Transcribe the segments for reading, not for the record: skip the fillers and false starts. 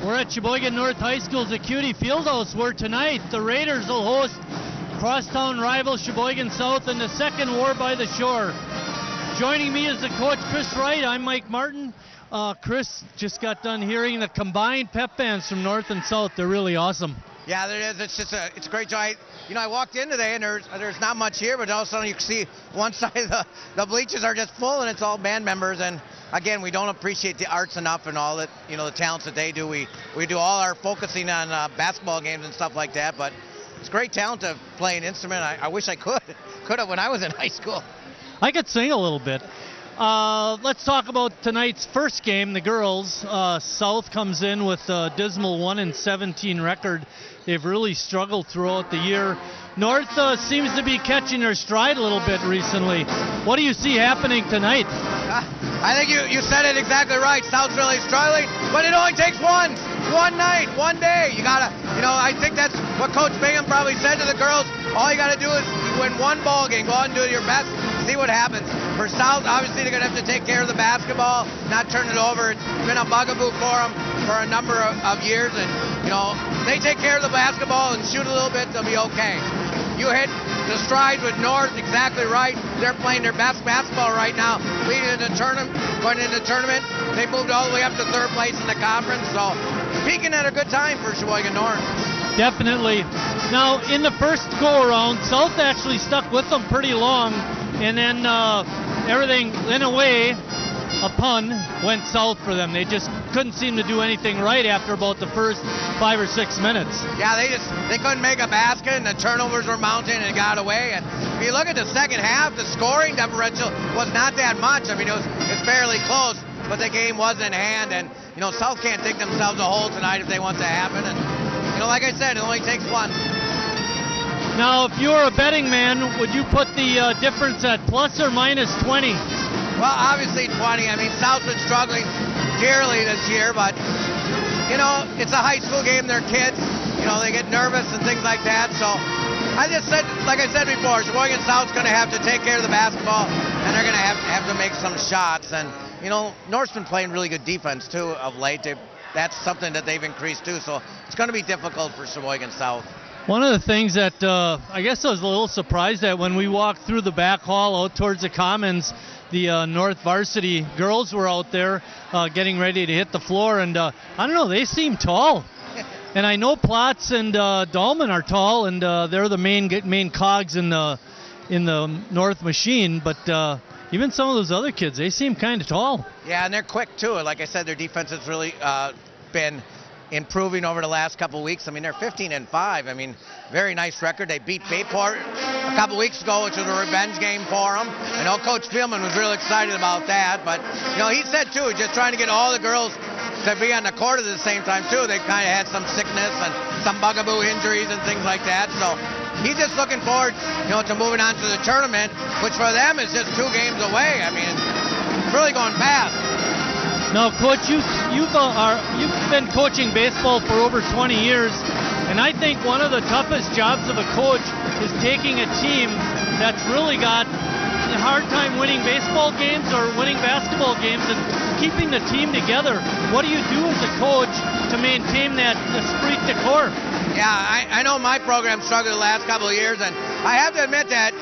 We're at Sheboygan North High School's Acuity Fieldhouse, where tonight the Raiders will host crosstown rival Sheboygan South in the second War by the Shore. Joining me is the coach, Chris Wright. I'm Mike Martin. Chris, just got done hearing the combined pep bands from North and South. They're really awesome. Yeah, there is. It's a great joy. I walked in today and there's not much here, but all of a sudden you can see one side of the bleachers are just full and it's all band members. And again, we don't appreciate the arts enough and all that, the talents that they do. We do all our focusing on basketball games and stuff like that, but it's great talent to play an instrument. I wish I could have when I was in high school. I could sing a little bit. Let's talk about tonight's first game, the girls. South comes in with a dismal 1-17 record. They've really struggled throughout the year. North seems to be catching their stride a little bit recently. What do you see happening tonight? I think you said it exactly right. South's really struggling, but it only takes one night, one day. You gotta, I think that's what Coach Bingham probably said to the girls. All you gotta do is win one ball game. Go out and do your best. See what happens. For South, obviously they're gonna have to take care of the basketball, not turn it over. It's been a bugaboo for them for a number of years, and they take care of the basketball and shoot a little bit, they'll be okay. You hit the strides with North, exactly right. They're playing their best basketball right now, leading in the tournament, going into the tournament. They moved all the way up to third place in the conference, so peaking at a good time for Sheboygan North. Definitely. Now, in the first go-around, South actually stuck with them pretty long, and then everything, in a way, a pun, went south for them. They just couldn't seem to do anything right after about the first 5 or 6 minutes. Yeah, they couldn't make a basket, and the turnovers were mounting and got away. And if you look at the second half, the scoring differential was not that much. I mean, it's fairly close, but the game was in hand. And South can't dig themselves a hole tonight if they want to happen. And like I said, it only takes one. Now, if you were a betting man, would you put the difference at plus or minus 20? Well, obviously 20. I mean, South's been struggling dearly this year, but, it's a high school game. They're kids. They get nervous and things like that. So I just said, like I said before, Sheboygan South's going to have to take care of the basketball, and they're going to have to make some shots. And, North's been playing really good defense, too, of late. That's something that they've increased, too. So it's going to be difficult for Sheboygan South. One of the things that I guess I was a little surprised at when we walked through the back hall out towards the Commons, the North varsity girls were out there getting ready to hit the floor, and I don't know, they seem tall. And I know Plotz and Dahlman are tall, and they're the main cogs in the North machine, but even some of those other kids, they seem kind of tall. Yeah, and they're quick, too. Like I said, their defense has really been improving over the last couple of weeks. I mean, they're 15-5. I mean, very nice record. They beat Bayport a couple weeks ago, which was a revenge game for them. I know Coach Philman was real excited about that, but he said too, just trying to get all the girls to be on the court at the same time too. They kind of had some sickness and some bugaboo injuries and things like that. So he's just looking forward, to moving on to the tournament, which for them is just 2 games away. I mean, it's really going fast. Now, Coach, you've been coaching baseball for over 20 years, and I think one of the toughest jobs of a coach is taking a team that's really got a hard time winning baseball games or winning basketball games and keeping the team together. What do you do as a coach to maintain that esprit de corps? Yeah, I know my program struggled the last couple of years, and I have to admit that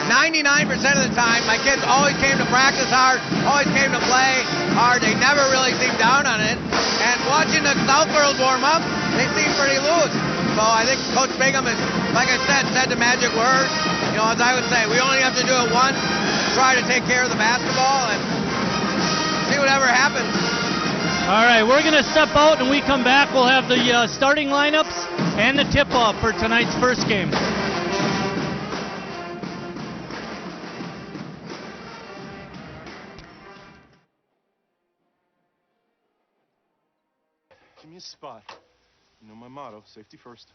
99% of the time, my kids always came to practice hard, always came to play hard. They never really seemed down on it. And watching the South girls warm up, they seem pretty loose. So I think Coach Bingham has, like I said the magic word. As I would say, we only have to do it once, try to take care of the basketball, and see whatever happens. All right, we're going to step out, and we come back. We'll have the starting lineups and the tip-off for tonight's first game. Give me a spot. You know my motto, safety first.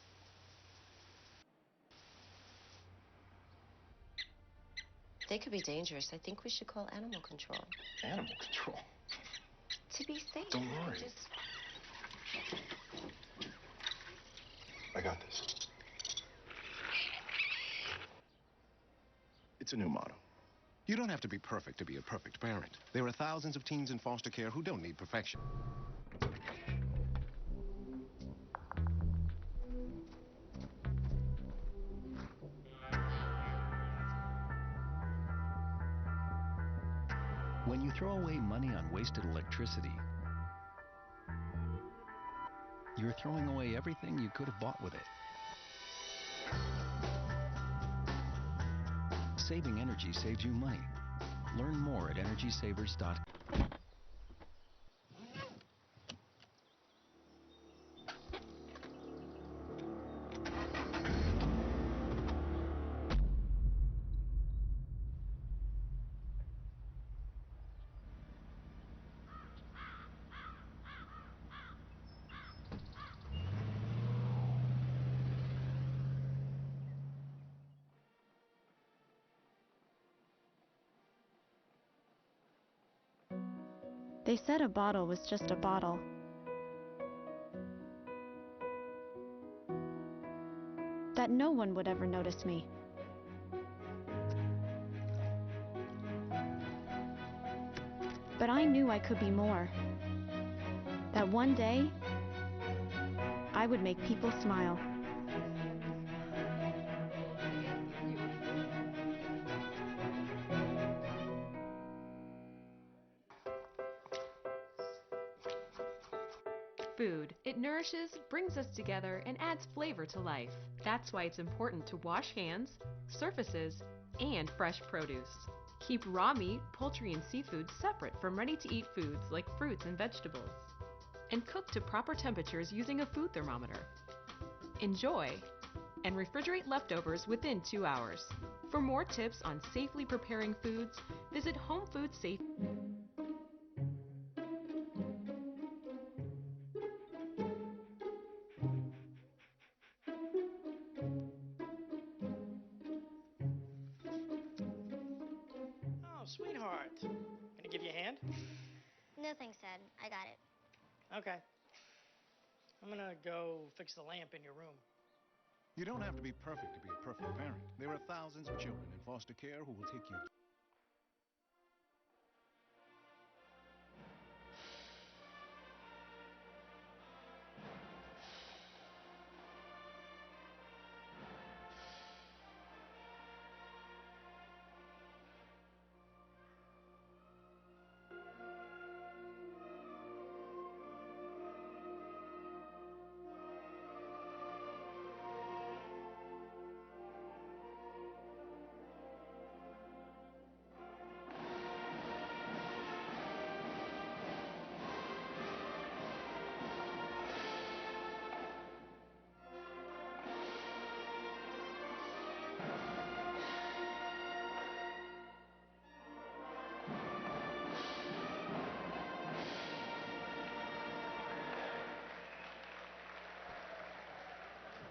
They could be dangerous. I think we should call animal control. Animal control? To be safe. Don't worry. I got this. It's a new motto. You don't have to be perfect to be a perfect parent. There are thousands of teens in foster care who don't need perfection. you throw away money on wasted electricity, you're throwing away everything you could have bought with it. Saving energy saves you money. Learn more at EnergySavers.com. They said a bottle was just a bottle. That no one would ever notice me. But I knew I could be more. That one day, I would make people smile. Food. It nourishes, brings us together, and adds flavor to life. That's why it's important to wash hands, surfaces, and fresh produce. Keep raw meat, poultry, and seafood separate from ready-to-eat foods like fruits and vegetables. And cook to proper temperatures using a food thermometer. Enjoy, and refrigerate leftovers within 2 hours. For more tips on safely preparing foods, visit Home Food Safe. Oh, sweetheart. Can I give you a hand? No thanks, Dad. I got it. Okay. I'm gonna go fix the lamp in your room. You don't have to be perfect to be a perfect parent. There are thousands of children in foster care who will take you.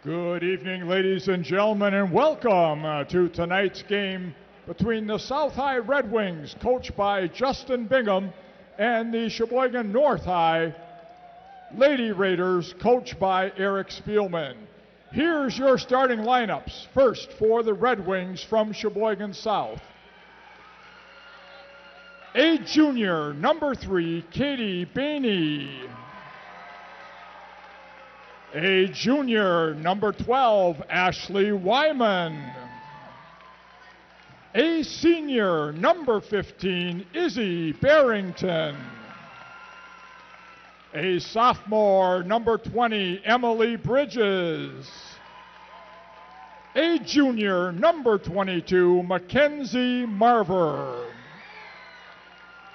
Good evening, ladies and gentlemen, and welcome to tonight's game between the South High Red Wings, coached by Justin Bingham, and the Sheboygan North High Lady Raiders, coached by Eric Spielman. Here's your starting lineups. First, for the Red Wings from Sheboygan South. A junior, number 3, Katie Bainey. A junior, number 12, Ashley Wyman. A senior, number 15, Izzy Barrington. A sophomore, number 20, Emily Bridges. A junior, number 22, Mackenzie Marver.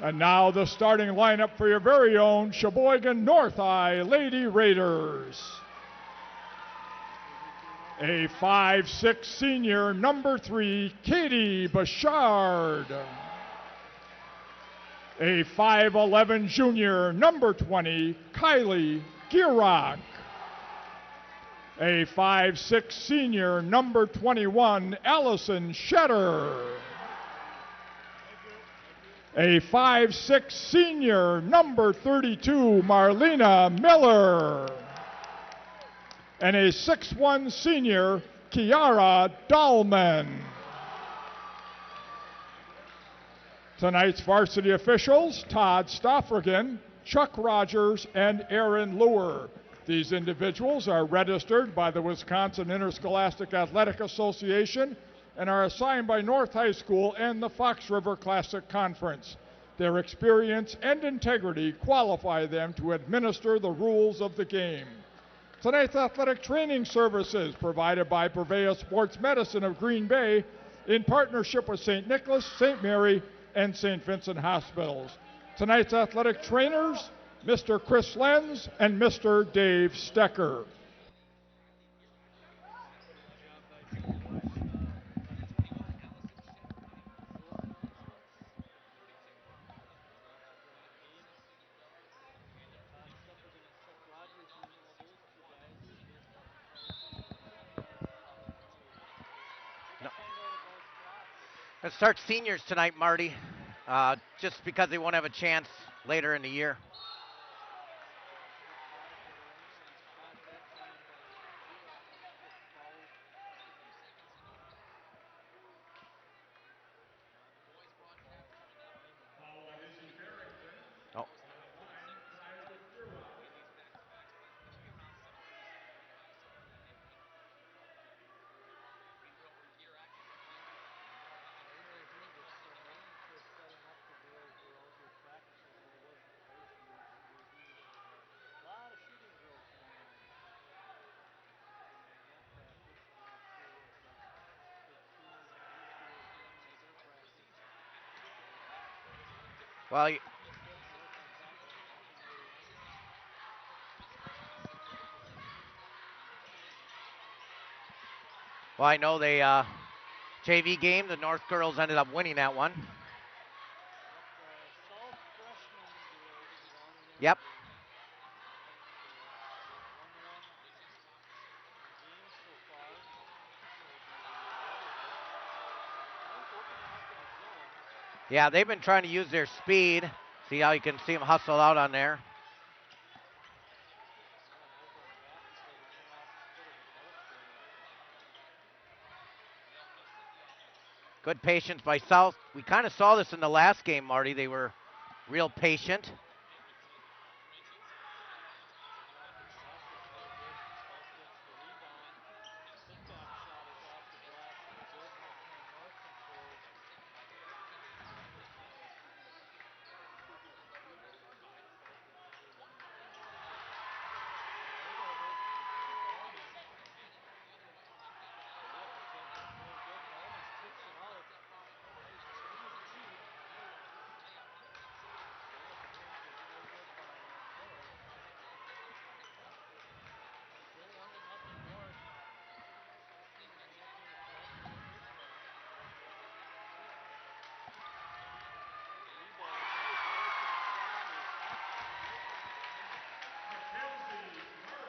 And now the starting lineup for your very own Sheboygan North High Lady Raiders. A 5'6" senior, number 3, Katie Bouchard. A 5'11" junior, number 20, Kylie Gierock. A 5'6" senior, number 21, Allison Shetter. A 5'6" senior, number 32, Marlena Miller. And a 6'1" senior, Kiara Dahlman. Tonight's varsity officials, Todd Stoffrigan, Chuck Rogers, and Aaron Luer. These individuals are registered by the Wisconsin Interscholastic Athletic Association and are assigned by North High School and the Fox River Classic Conference. Their experience and integrity qualify them to administer the rules of the game. Tonight's athletic training services provided by Purveyor Sports Medicine of Green Bay in partnership with St. Nicholas, St. Mary, and St. Vincent Hospitals. Tonight's athletic trainers, Mr. Chris Lenz and Mr. Dave Stecker. Let's start seniors tonight, Marty, just because they won't have a chance later in the year. Oh. Well, I know they JV game, the North girls ended up winning that one. Yep. Yeah, they've been trying to use their speed. See how you can see them hustle out on there. Good patience by South. We kind of saw this in the last game, Marty. They were real patient.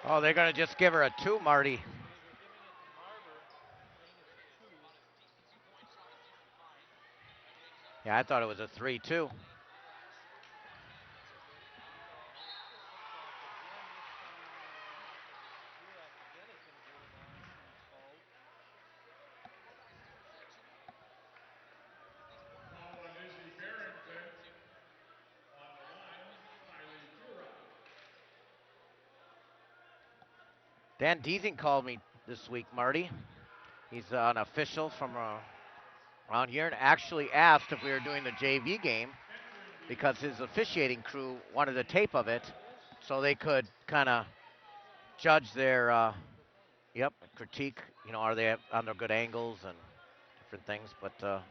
Oh, they're going to just give her a 2, Marty. Yeah, I thought it was a 3-2. Dan Deasing called me this week, Marty. He's an official from around here and actually asked if we were doing the JV game because his officiating crew wanted a tape of it so they could kind of judge their, critique, are they on their good angles and different things, but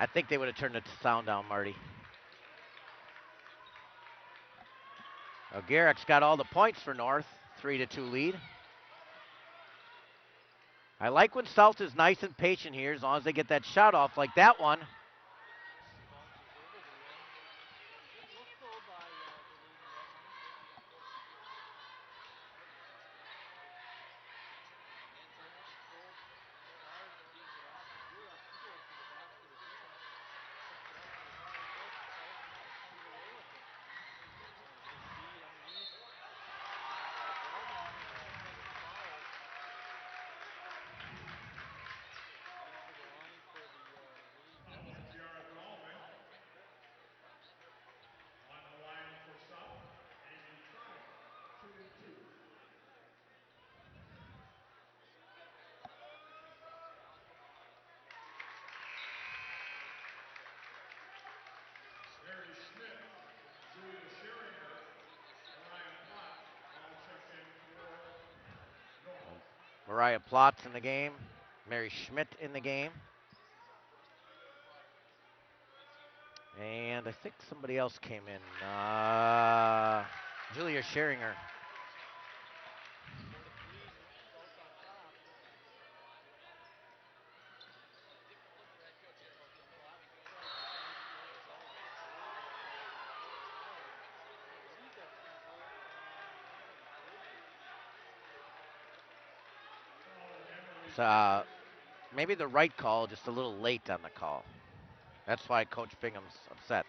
I think they would have turned the sound down, Marty. Garrick's got all the points for North, 3-2 lead. I like when South is nice and patient here as long as they get that shot off like that one. Mariah Plotz in the game. Mary Schmidt in the game. And I think somebody else came in. Julia Scheringer. Maybe the right call, just a little late on the call. That's why Coach Bingham's upset.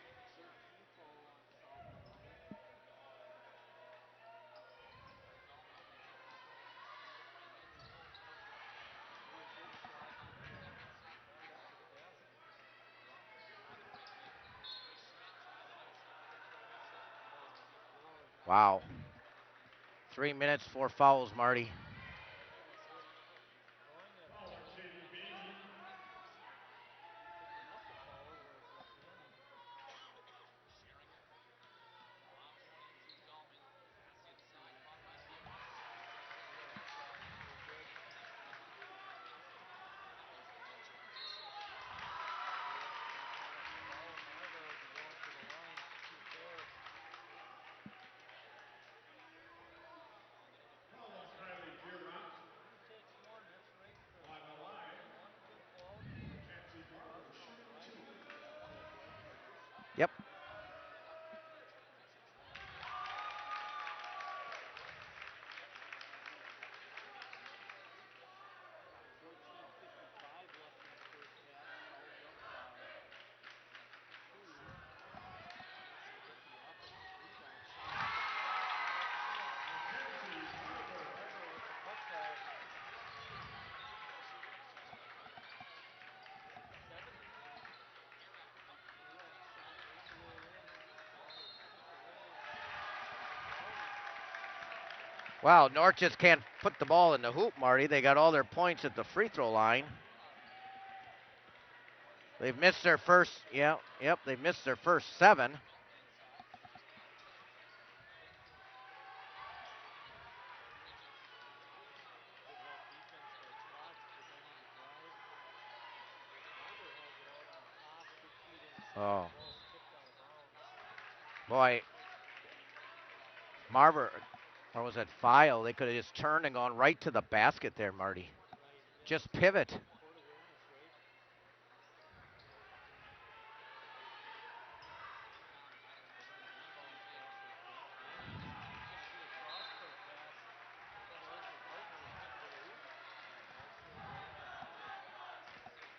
Wow. 3 minutes, 4 fouls, Marty. Yep. Wow, North just can't put the ball in the hoop, Marty. They got all their points at the free throw line. They've missed their first, they've missed their first 7. Oh. Boy, Marver, or was it File? They could have just turned and gone right to the basket there, Marty. Just pivot.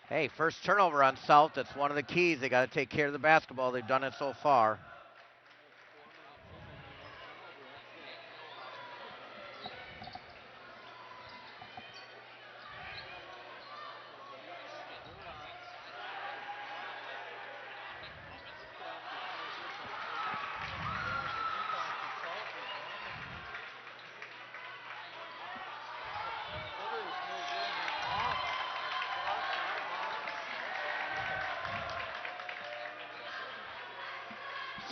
Hey, first turnover on South. That's one of the keys. They got to take care of the basketball. They've done it so far.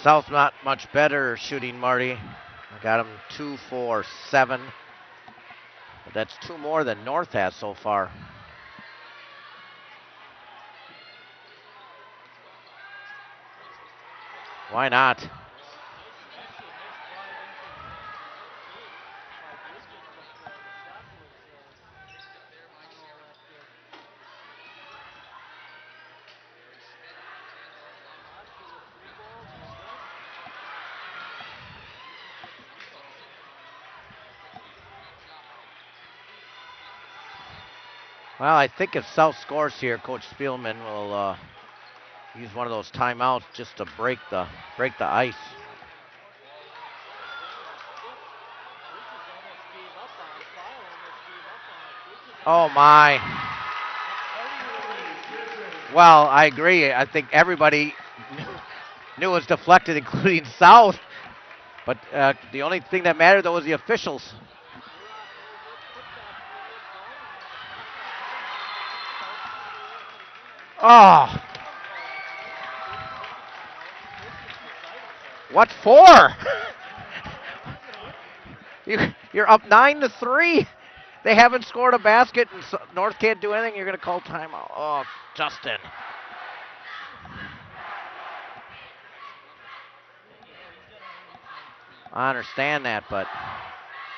South not much better shooting, Marty. I got them 2, 4, 7. But that's 2 more than North has so far. Why not? Well, I think if South scores here, Coach Spielman will use one of those timeouts just to break the ice. Oh my. Well, I agree. I think everybody knew it was deflected, including South. But the only thing that mattered, though, was the officials. Oh. What for? You're up 9-3. They haven't scored a basket, and North can't do anything. You're going to call timeout. Oh, Justin. I understand that, but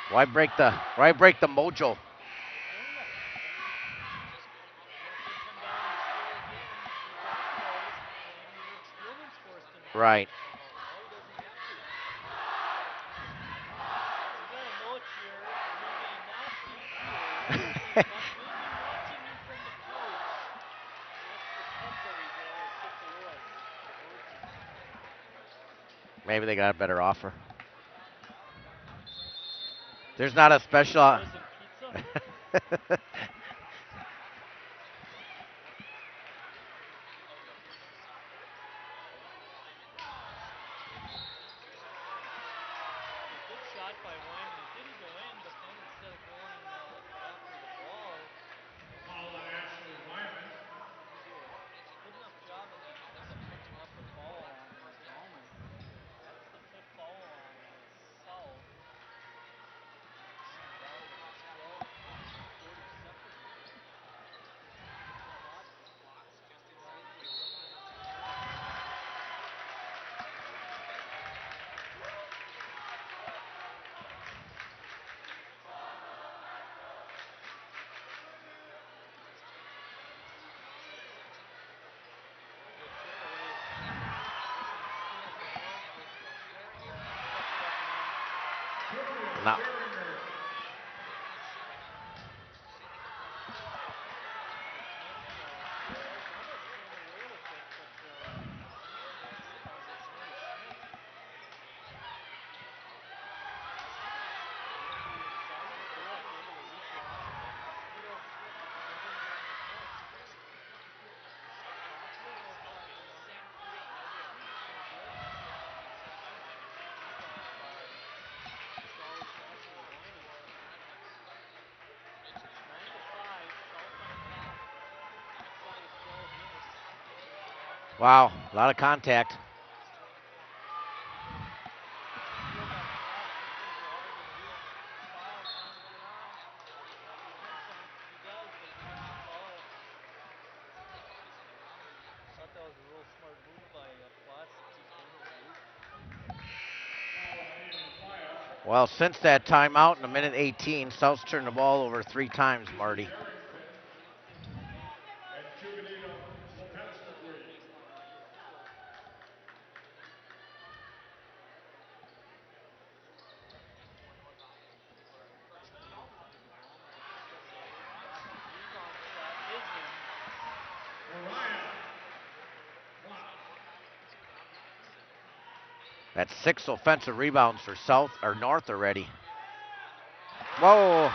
why break the mojo? Right. Maybe they got a better offer. There's not a special. No. Wow, a lot of contact. Well, since that timeout in a minute 18, South's turned the ball over 3 times, Marty. That's 6 offensive rebounds for South or North already. Whoa.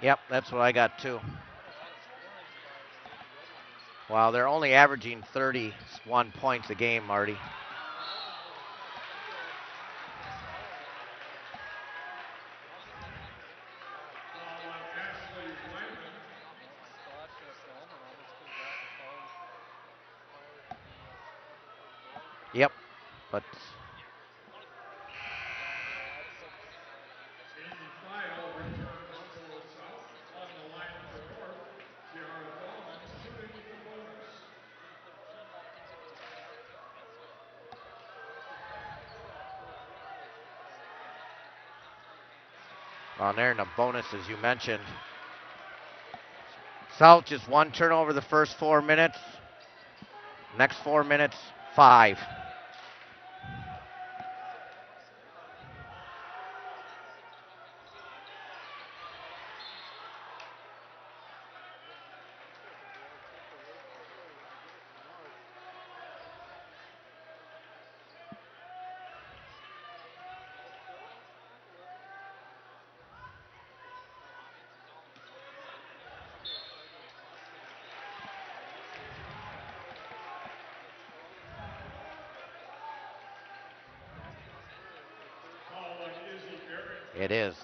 Yep, that's what I got too. Wow, they're only averaging 31 points a game, Marty. Yep, but Well, there in the bonus, as you mentioned. South just 1 turnover the first 4 minutes. Next 4 minutes, 5. It is.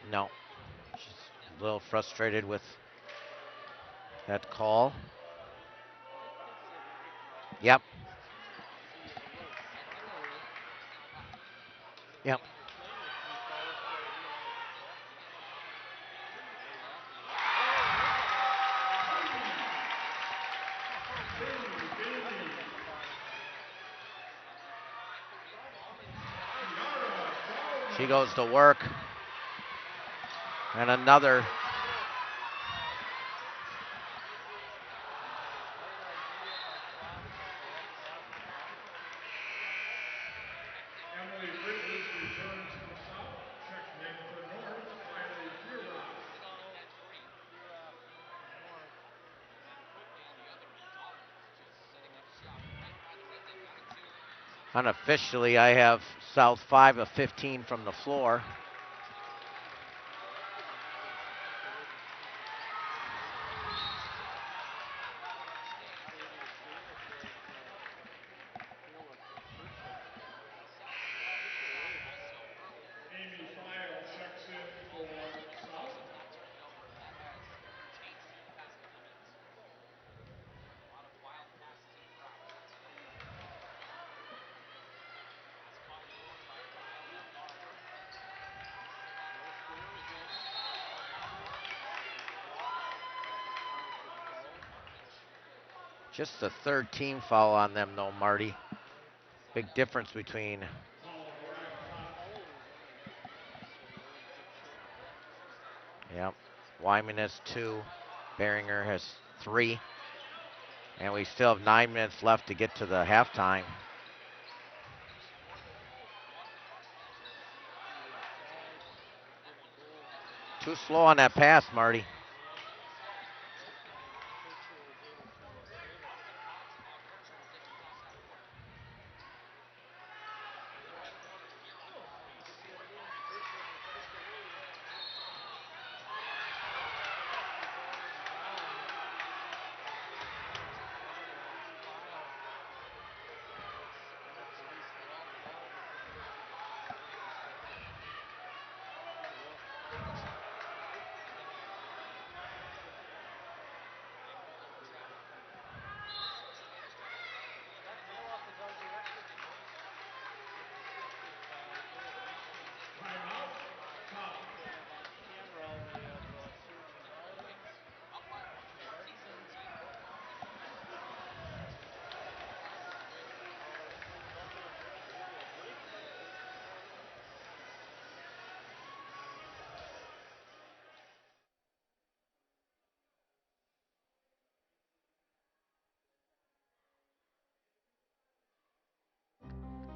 No. She's a little frustrated with that call. Yep. Yep. She goes to work. And another. Unofficially, I have South 5 of 15 from the floor. Just the third team foul on them, though, Marty. Big difference between. Yep. Wyman has 2. Behringer has 3. And we still have 9 minutes left to get to the halftime. Too slow on that pass, Marty.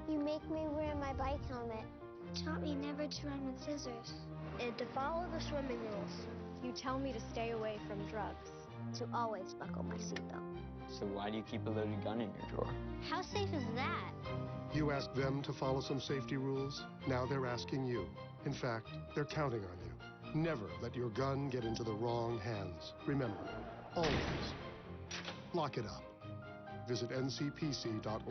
You make me wear my bike helmet. Taught me never to run with scissors. And to follow the swimming rules. You tell me to stay away from drugs. To always buckle my seatbelt. So why do you keep a loaded gun in your drawer? How safe is that? You asked them to follow some safety rules. Now they're asking you. In fact, they're counting on you. Never let your gun get into the wrong hands. Remember, always lock it up. Visit ncpc.org.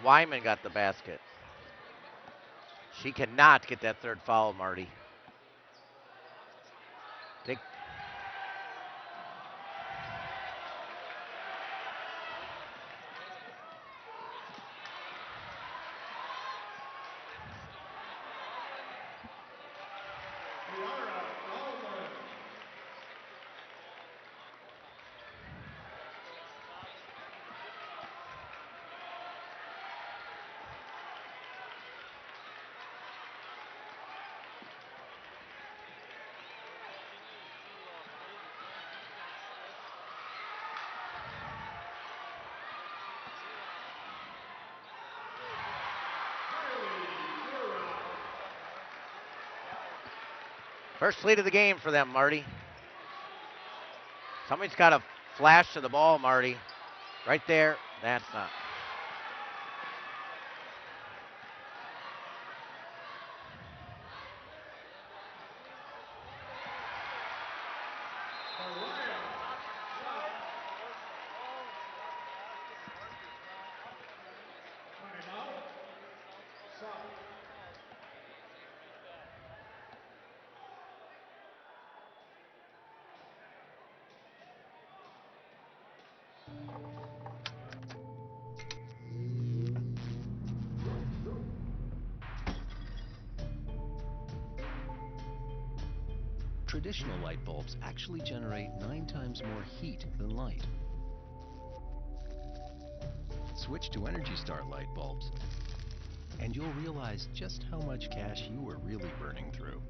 Wyman got the basket. She cannot get that third foul, Marty. They, First lead of the game for them, Marty. Somebody's got to flash to the ball, Marty. Right there. That's not. Traditional light bulbs actually generate 9 times more heat than light. Switch to Energy Star light bulbs, and you'll realize just how much cash you were really burning through.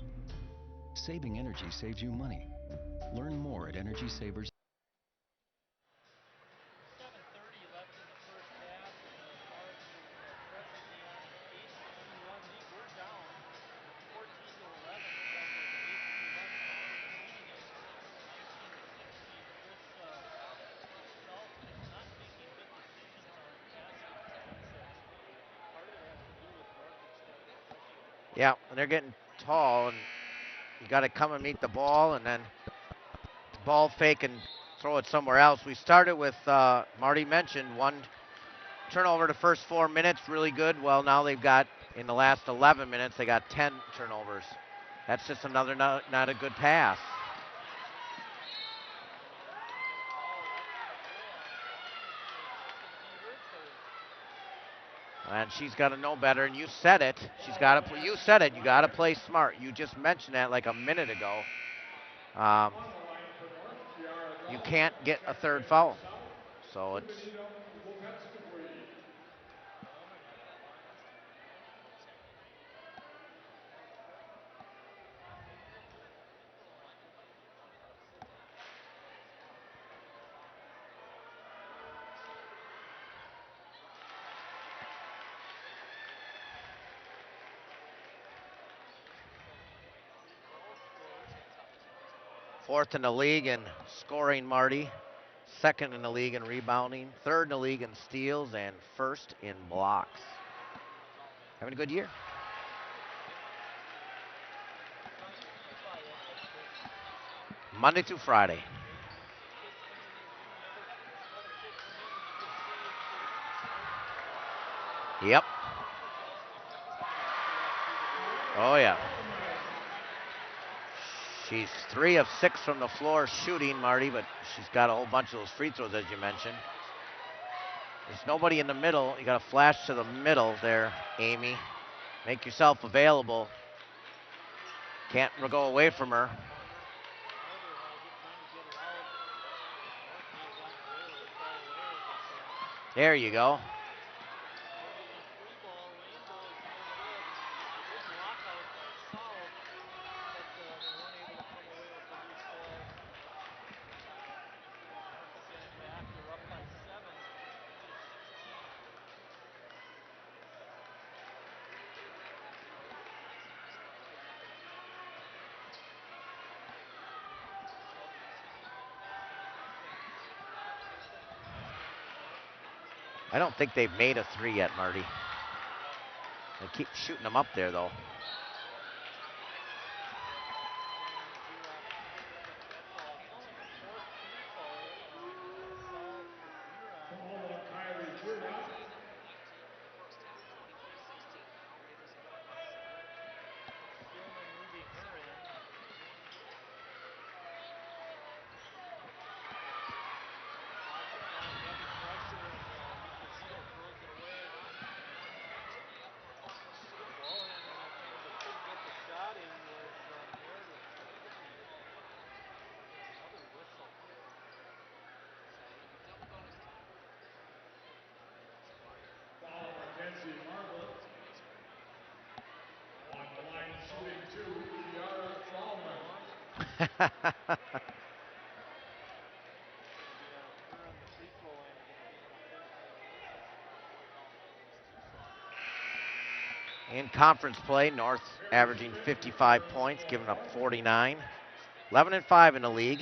Saving energy saves you money. Learn more at Energy Savers. Yeah, and they're getting tall, and you got to come and meet the ball, and then ball fake and throw it somewhere else. We started with, Marty mentioned, 1 turnover the first 4 minutes, really good. Well, now they've got, in the last 11 minutes, they got 10 turnovers. That's just another not a good pass. And she's got to know better, and you said it. You said it. You got to play smart. You just mentioned that like a minute ago. You can't get a third foul. So it's. Fourth in the league in scoring, Marty. Second in the league in rebounding. Third in the league in steals. And first in blocks. Having a good year. Monday through Friday. Yep. Oh, yeah. She's 3 of 6 from the floor shooting, Marty, but she's got a whole bunch of those free throws, as you mentioned. There's nobody in the middle. You got to flash to the middle there, Amy. Make yourself available. Can't go away from her. There you go. I don't think they've made a 3 yet, Marty. They keep shooting them up there, though. In conference play, North averaging 55 points, giving up 49. 11-5 in the league.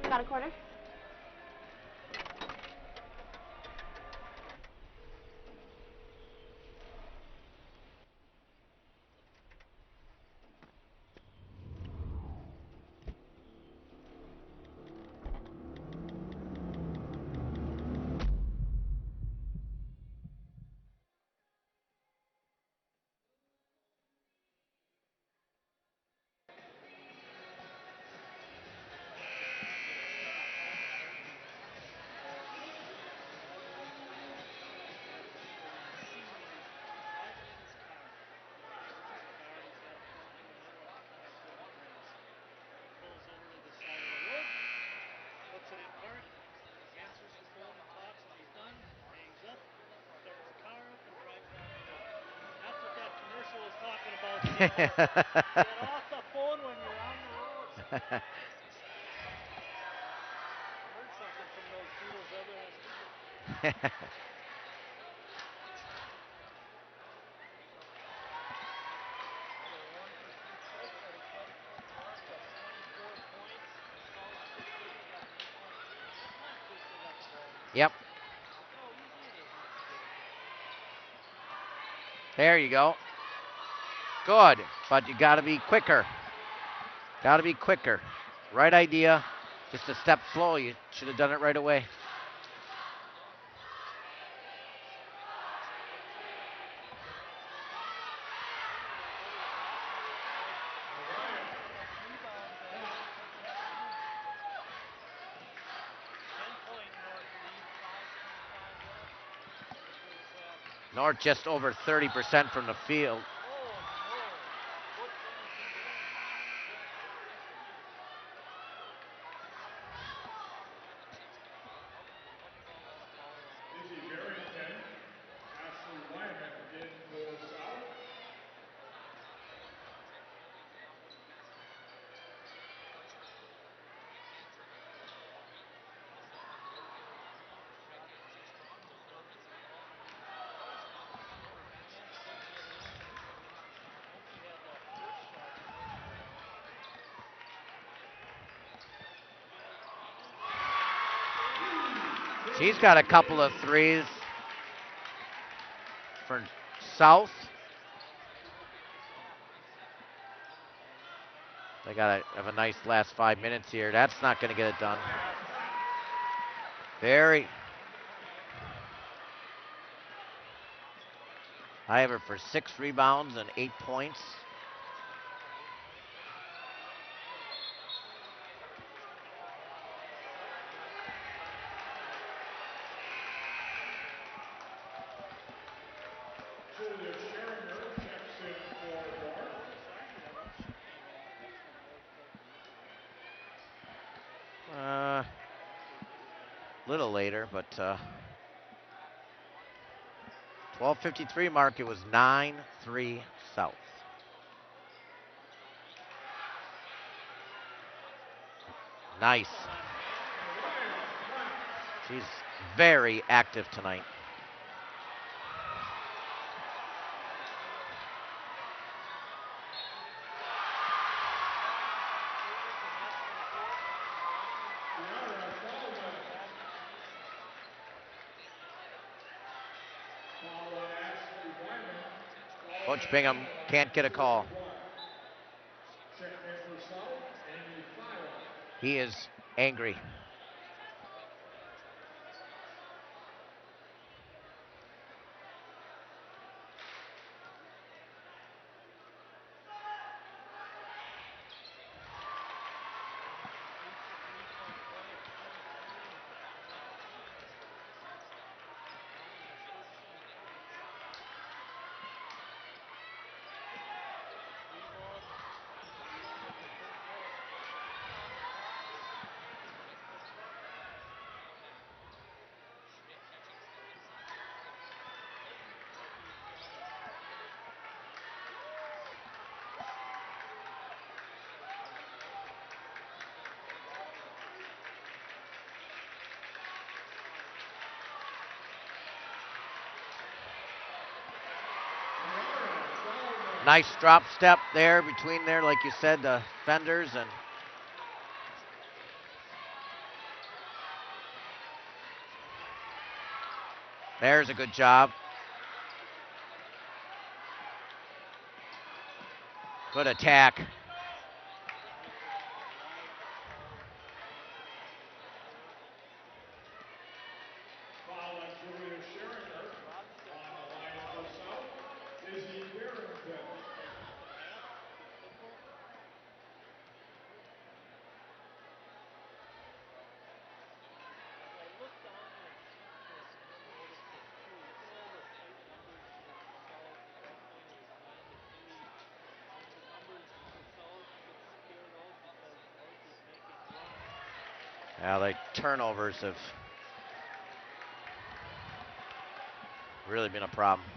Got a quarter? Get off the phone when you're on the road. Heard something from those Beatles other than Yep. There you go. Good, but you got to be quicker. Got to be quicker. Right idea, just a step slow. You should have done it right away. North just over 30% from the field. She's got a couple of threes for South. They got to have a nice last 5 minutes here. That's not going to get it done. Very. I have her for 6 rebounds and 8 points. Little later, but 12:53 mark. It was 9-3 South. Nice. She's very active tonight. Coach Bingham can't get a call. He is angry. Nice drop step there between there, like you said, the fenders, and there's a good job. Good attack. Yeah, the turnovers have really been a problem.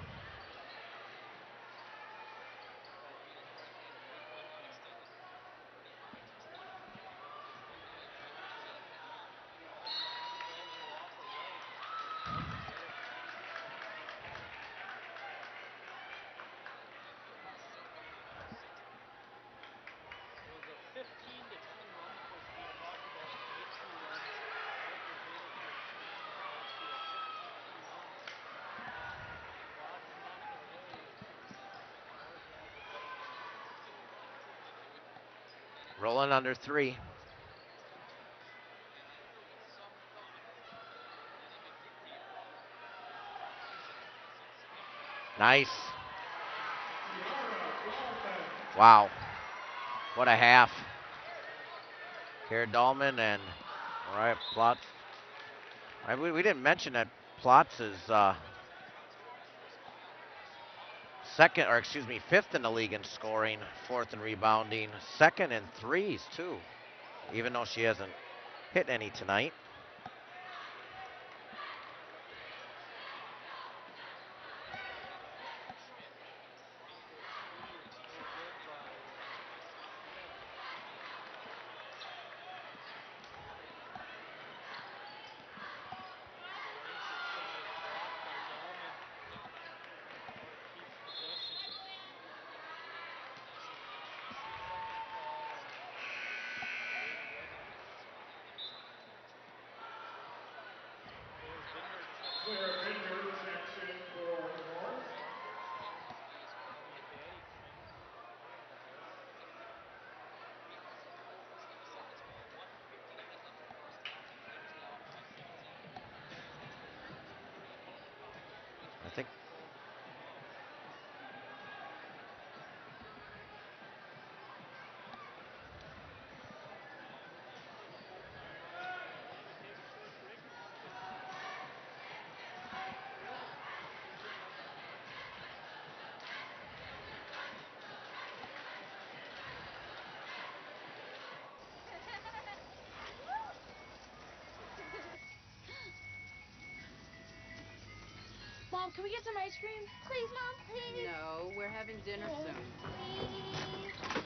Rolling under 3. Nice. Wow. What a half. Here, Dahlman and Mariah Plotz. We didn't mention that Plotz is fifth in the league in scoring, fourth in rebounding, second in threes too, even though she hasn't hit any tonight. I think Mom, can we get some ice cream? Please, Mom, please. No, we're having dinner soon. Please.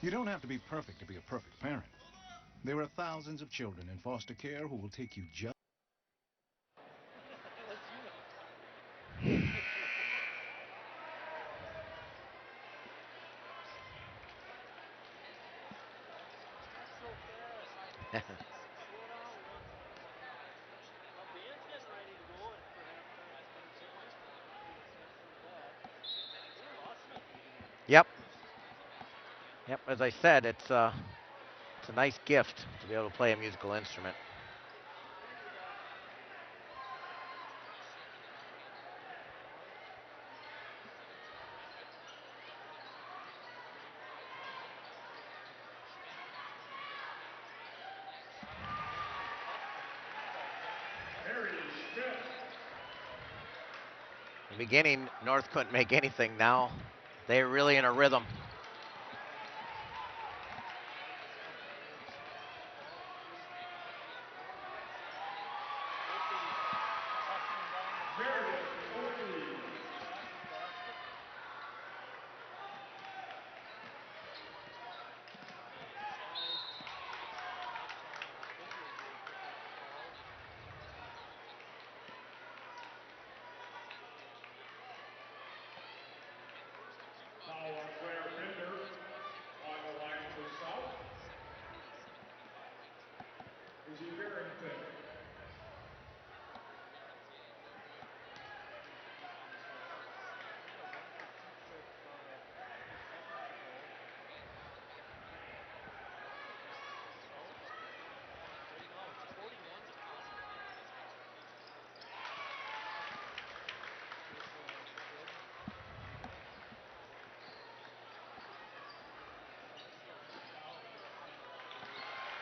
You don't have to be perfect to be a perfect parent. There are thousands of children in foster care who will take you just... Yep. Yep, as I said, it's a nice gift to be able to play a musical instrument. In the beginning, North couldn't make anything. Now they're really in a rhythm. Our Claire Binder on the line for South. Izzy Barrington.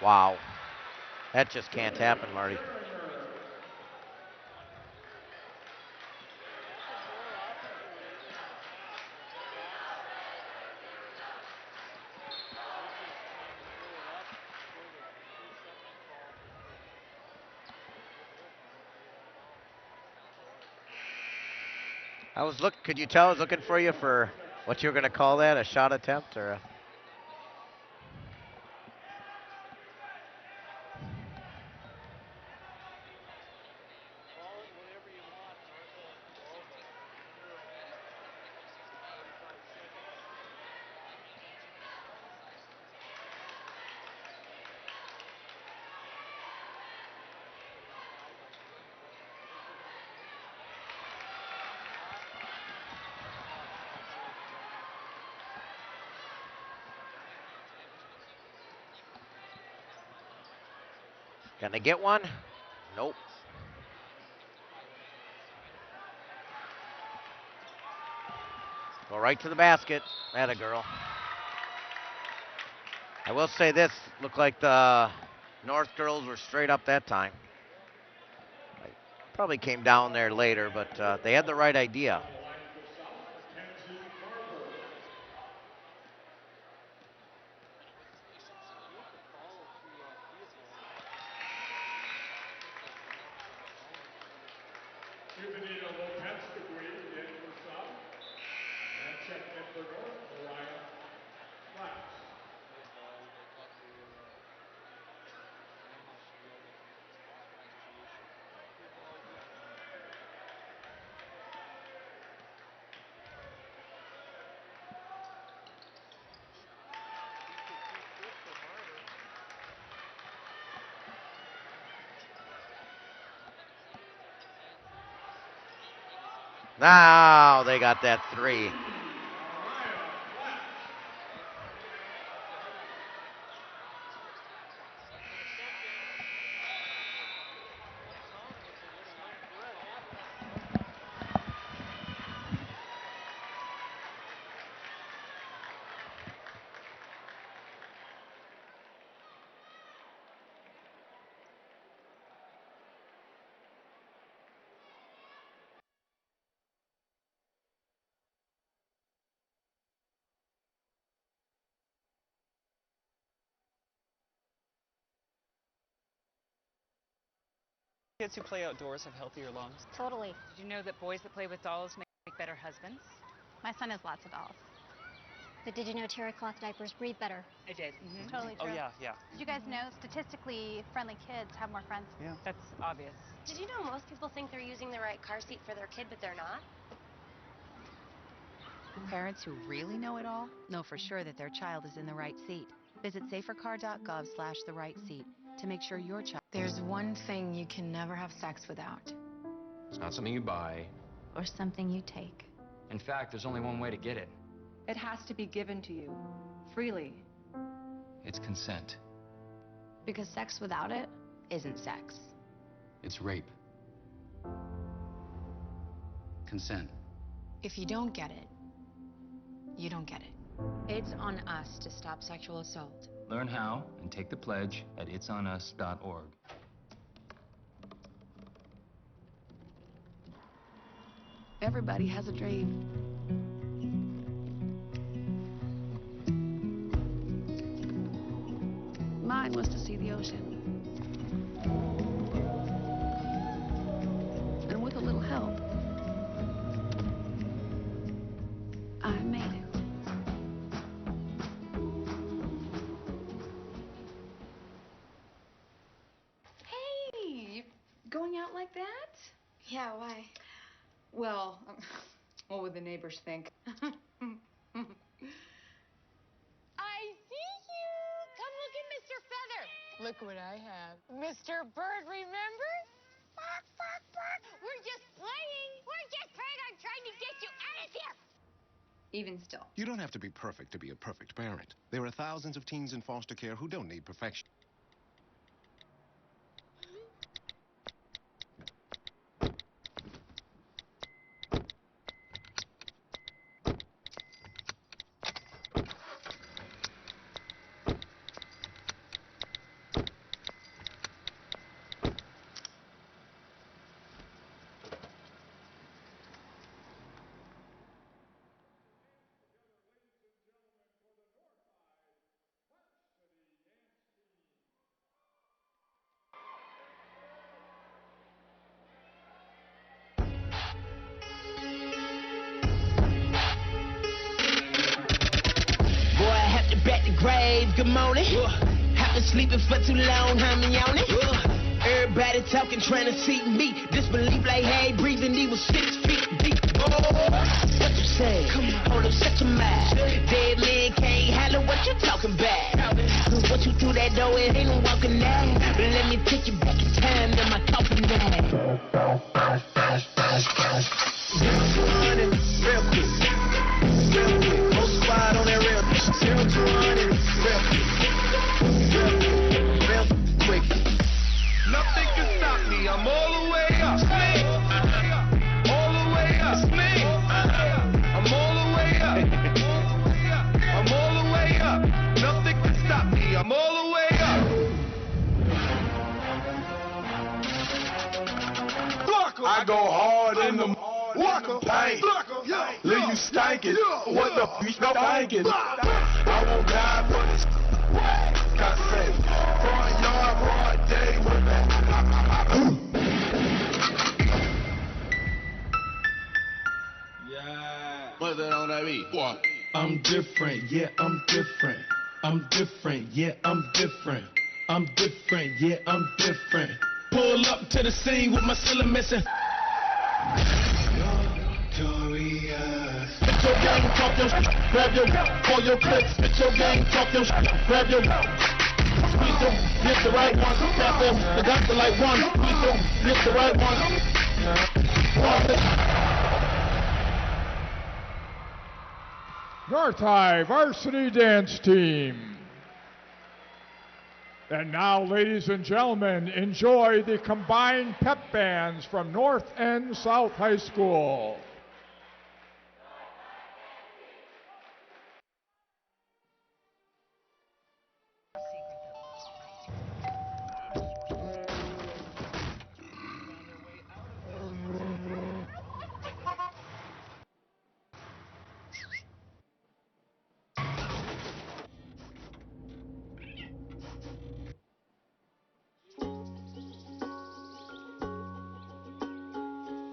Wow. That just can't happen, Marty. Could you tell I was looking for you for what you were going to call that, a shot attempt or a... Gonna get one? Nope. Go right to the basket. Atta girl. I will say this, looked like the North girls were straight up that time. Probably came down there later, but they had the right idea. Now they got that three. Kids who play outdoors have healthier lungs. Totally. Did you know that boys that play with dolls make better husbands? My son has lots of dolls. But did you know terry cloth diapers breathe better? I did. Totally Oh, true. yeah. Did you guys know statistically friendly kids have more friends? Yeah. That's obvious. Did you know most people think they're using the right car seat for their kid, but they're not? Parents who really know it all know for sure that their child is in the right seat. Visit safercar.gov/the right seat to make sure your child... There's one thing you can never have sex without. It's not something you buy. Or something you take. In fact, there's only one way to get it. It has to be given to you, freely. It's consent. Because sex without it isn't sex. It's rape. Consent. If you don't get it, you don't get it. It's on us to stop sexual assault. Learn how and take the pledge at itsonus.org. Everybody has a dream. Mine was to see the ocean. And with a little help, I made it. Hey, going out like that? Yeah, why? Well, what would the neighbors think? Look what I have. Mr. Bird, remember? Bark, bark, bark. We're just playing. We're just playing. I'm trying to get you out of here. Even still. You don't have to be perfect to be a perfect parent. There are thousands of teens in foster care who don't need perfection. Back to grave, good morning. I've been sleeping for too long, I'm yawning. Everybody talking, trying to see me. Disbelief like, hey, breathing, he was 6 feet deep. What you say? Hold up, shut your mouth. Dead man can't holler, what you talking about? What you through that door, it ain't no walking out. But let me take you back in time to my coffin now. 0 to 100, real quick. Real quick, no squad on that real quick. 0 to 100, real quick. Real quick. Nothing can stop me, I'm all the way up. All the way up. I'm all the way up. I'm all the way up. Nothing can stop me, I'm all the way up. I go hard in the paint. Leave you stankin'. What the f*** I'm thinking? I won't die for this. Concentrate. Front yard, broad day with that. Yeah. What's that on that beat? What? I'm different, yeah, I'm different. I'm different, yeah, I'm different. I'm different, yeah, I'm different. Pull up to the scene with my cylinder missing. Victorious. Spit your game, talk your shit, grab your for your clips. Spit your game, talk your shit, grab your squeeze them, hit the right one, tap them, the got the light one, squeeze them, hit the right one. North High Varsity Dance Team. And now, ladies and gentlemen, enjoy the combined pep bands from North and South High School.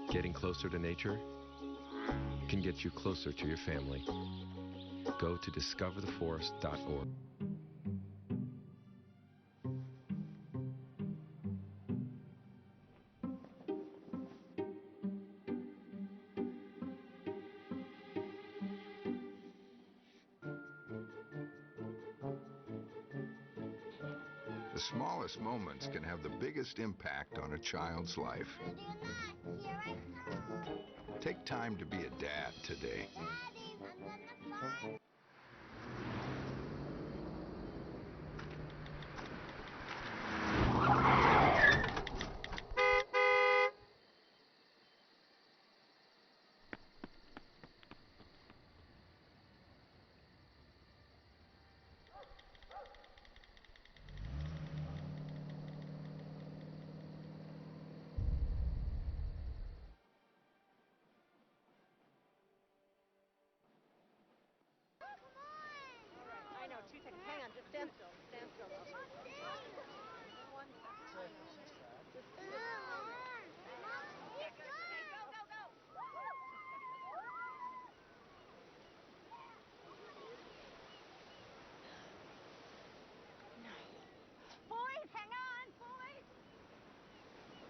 Getting closer to nature can get you closer to your family. Go to discovertheforest.org. The smallest moments can have the biggest impact on a child's life. Take time to be a dad today. I know, 2 seconds. Hang on, just stand still. Stand still. Boys, hang on, boys!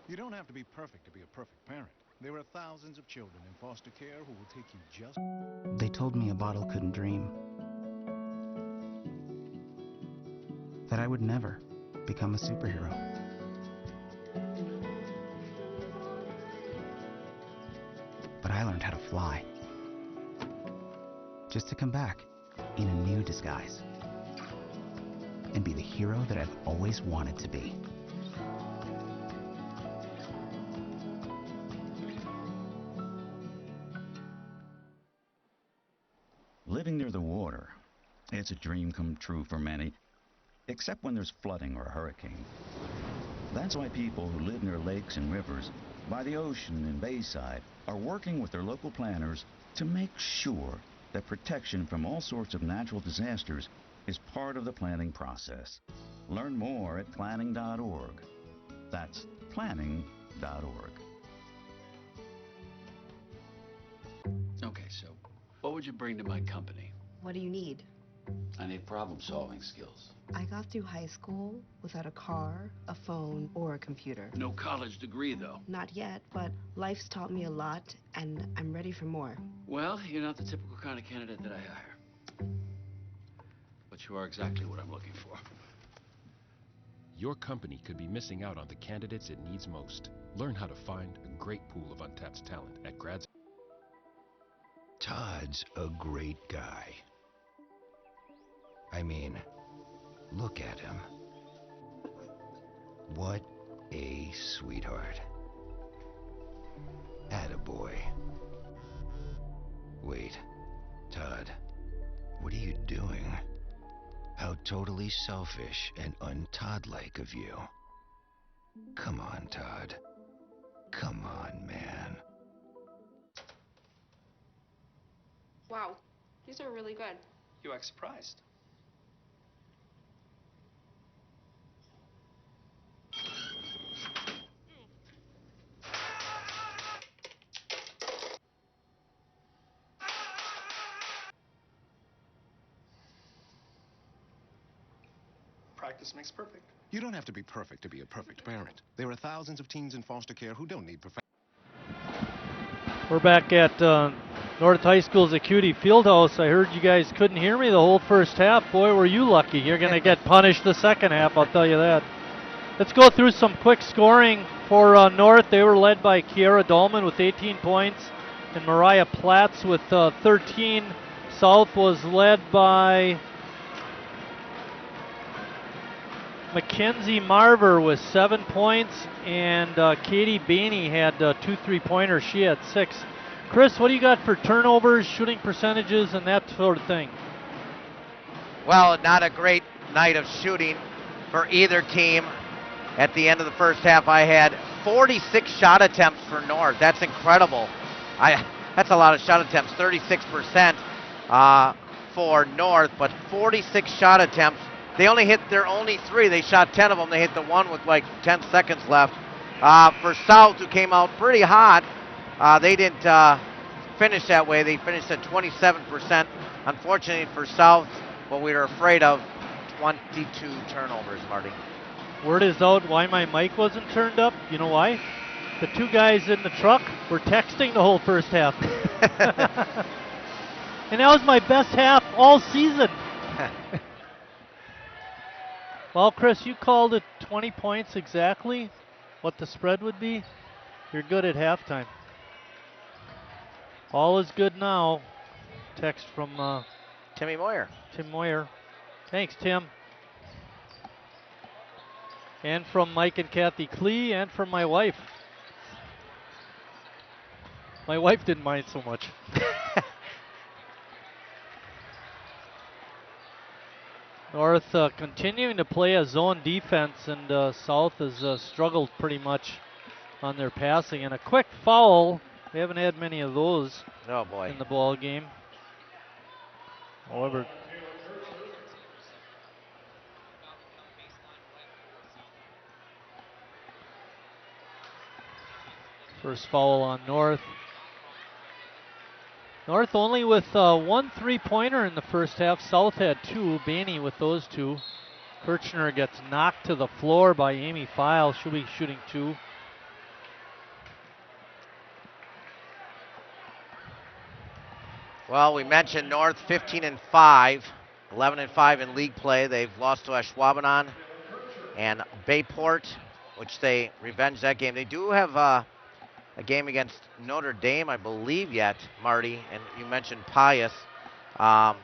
You don't have to be perfect to be a perfect parent. There are thousands of children in foster care who will take you just... They told me a bottle couldn't dream. That I would never, become a superhero. But I learned how to fly. Just to come back in a new disguise. And be the hero that I've always wanted to be. Living near the water, it's a dream come true for many, except when there's flooding or a hurricane. That's why people who live near lakes and rivers, by the ocean and bayside, are working with their local planners to make sure that protection from all sorts of natural disasters is part of the planning process. Learn more at planning.org. That's planning.org. Okay, so what would you bring to my company? What do you need? I need problem-solving skills. I got through high school without a car, a phone, or a computer. No college degree, though. Not yet, but life's taught me a lot, and I'm ready for more. Well, you're not the typical kind of candidate that I hire. But you are exactly what I'm looking for. Your company could be missing out on the candidates it needs most. Learn how to find a great pool of untapped talent at grads. Todd's a great guy. I mean, look at him. What a sweetheart. Attaboy. Wait, Todd, what are you doing? How totally selfish and un-Todd-like of you. Come on, Todd. Come on, man. Wow, these are really good. You act surprised. Practice makes perfect. You don't have to be perfect to be a perfect parent. There are thousands of teens in foster care who don't need perfection. We're back at North High School's Acuity Fieldhouse. I heard you guys couldn't hear me the whole first half. Boy, were you lucky. You're going to get punished the second half, I'll tell you that. Let's go through some quick scoring for North. They were led by Kiara Dolman with 18 points and Mariah Platts with 13. South was led by Mackenzie Marver with 7 points, and Katie Bainey had 2 3-pointers. She had 6. Chris, what do you got for turnovers, shooting percentages, and that sort of thing? Well, not a great night of shooting for either team. At the end of the first half, I had 46 shot attempts for North. That's incredible. That's a lot of shot attempts, 36% for North, but 46 shot attempts. They only hit their only 3. They shot 10 of them. They hit the one with like 10 seconds left. For South, who came out pretty hot, they didn't finish that way. They finished at 27%. Unfortunately for South, what we were afraid of, 22 turnovers, Marty. Word is out why my mic wasn't turned up. You know why? The 2 guys in the truck were texting the whole first half. And that was my best half all season. Well, Chris, you called it 20 points exactly, what the spread would be. You're good at halftime. All is good now. Text from Timmy Moyer. Tim Moyer. Thanks, Tim. And from Mike and Kathy Klee, and from my wife. My wife didn't mind so much. North continuing to play a zone defense, and South has struggled pretty much on their passing. And a quick foul. They haven't had many of those in the ball game. However, first foul on North. North only with 1 3-pointer in the first half. South had 2. Bainey with those 2. Kirchner gets knocked to the floor by Amy File. She'll be shooting 2. Well, we mentioned North 15-5, 11-5 in league play. They've lost to Ashwaubenon And Bayport, which they revenged that game. They do have a game against Notre Dame, I believe, yet, Marty. And you mentioned Pius. The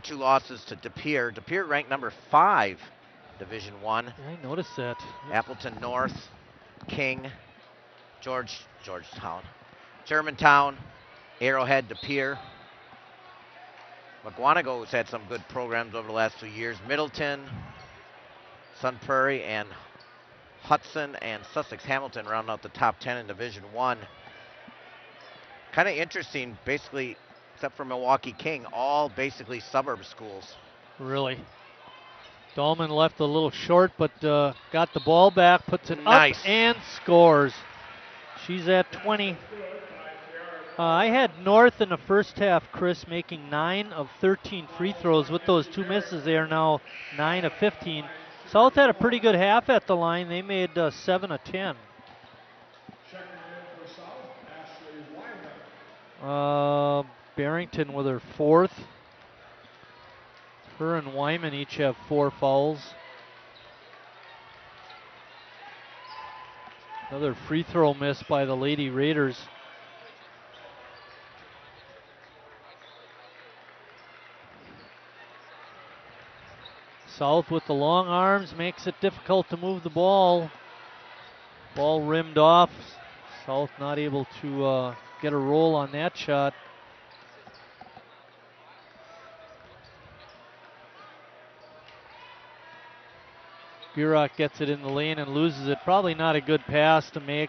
2 losses to De Pere. De Pere ranked number 5, Division 1. I noticed that. Appleton North, King, Georgetown, Germantown, Arrowhead, De Pere. McGuanago's had some good programs over the last 2 years. Middleton, Sun Prairie, and Hudson and Sussex Hamilton round out the top 10 in Division 1. Kind of interesting, basically, except for Milwaukee King, all basically suburb schools. Really. Dahlman left a little short, but got the ball back, puts it Nice. up, and scores. She's at 20. I had North in the first half, Chris, making 9 of 13 free throws. With those 2 misses, they are now 9 of 15. South had a pretty good half at the line. They made 7 of 10. Barrington with her 4th. Her and Wyman each have 4 fouls. Another free throw miss by the Lady Raiders. South with the long arms makes it difficult to move the ball. Ball rimmed off. South not able to get a roll on that shot. Gurok gets it in the lane and loses it. Probably not a good pass to make.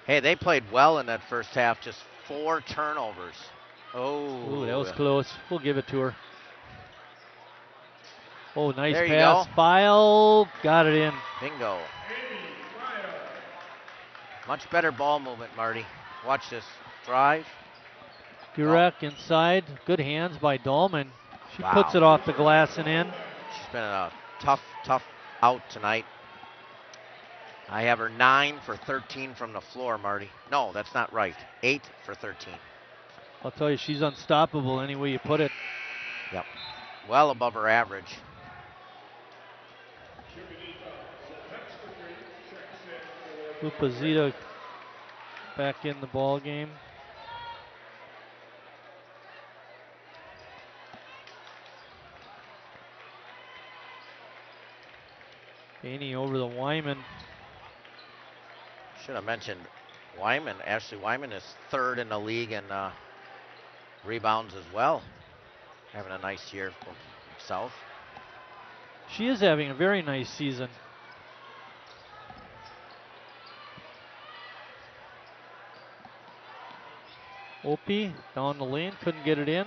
Hey, they played well in that first half. Just 4 turnovers. Oh. Ooh, that was close. We'll give it to her. Oh, nice there pass. File. Got it in. Bingo. Much better ball movement, Marty. Watch this. Drive. Gurek inside. Good hands by Dahlman. She puts it off the glass and in. She's been a tough out tonight. I have her 9 for 13 from the floor, Marty. No, that's not right. 8 for 13. I'll tell you, she's unstoppable any way you put it. Yep. Well above her average. Lupazita back in the ball game. Haney over the Wyman. Should have mentioned Wyman. Ashley Wyman is 3rd in the league in rebounds as well. Having a nice year for South. She is having a very nice season. Opie down the lane, couldn't get it in.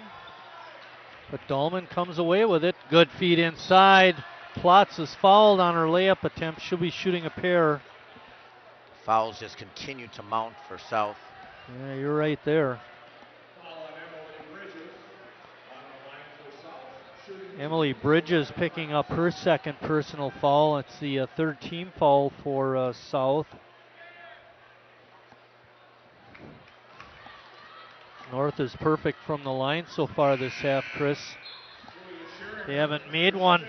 But Dahlman comes away with it. Good feed inside. Plotz is fouled on her layup attempt. She'll be shooting a pair. Fouls just continue to mount for South. Yeah, you're right there. Emily Bridges picking up her 2nd personal foul. It's the 3rd team foul for South. North is perfect from the line so far this half, Chris. They haven't made one.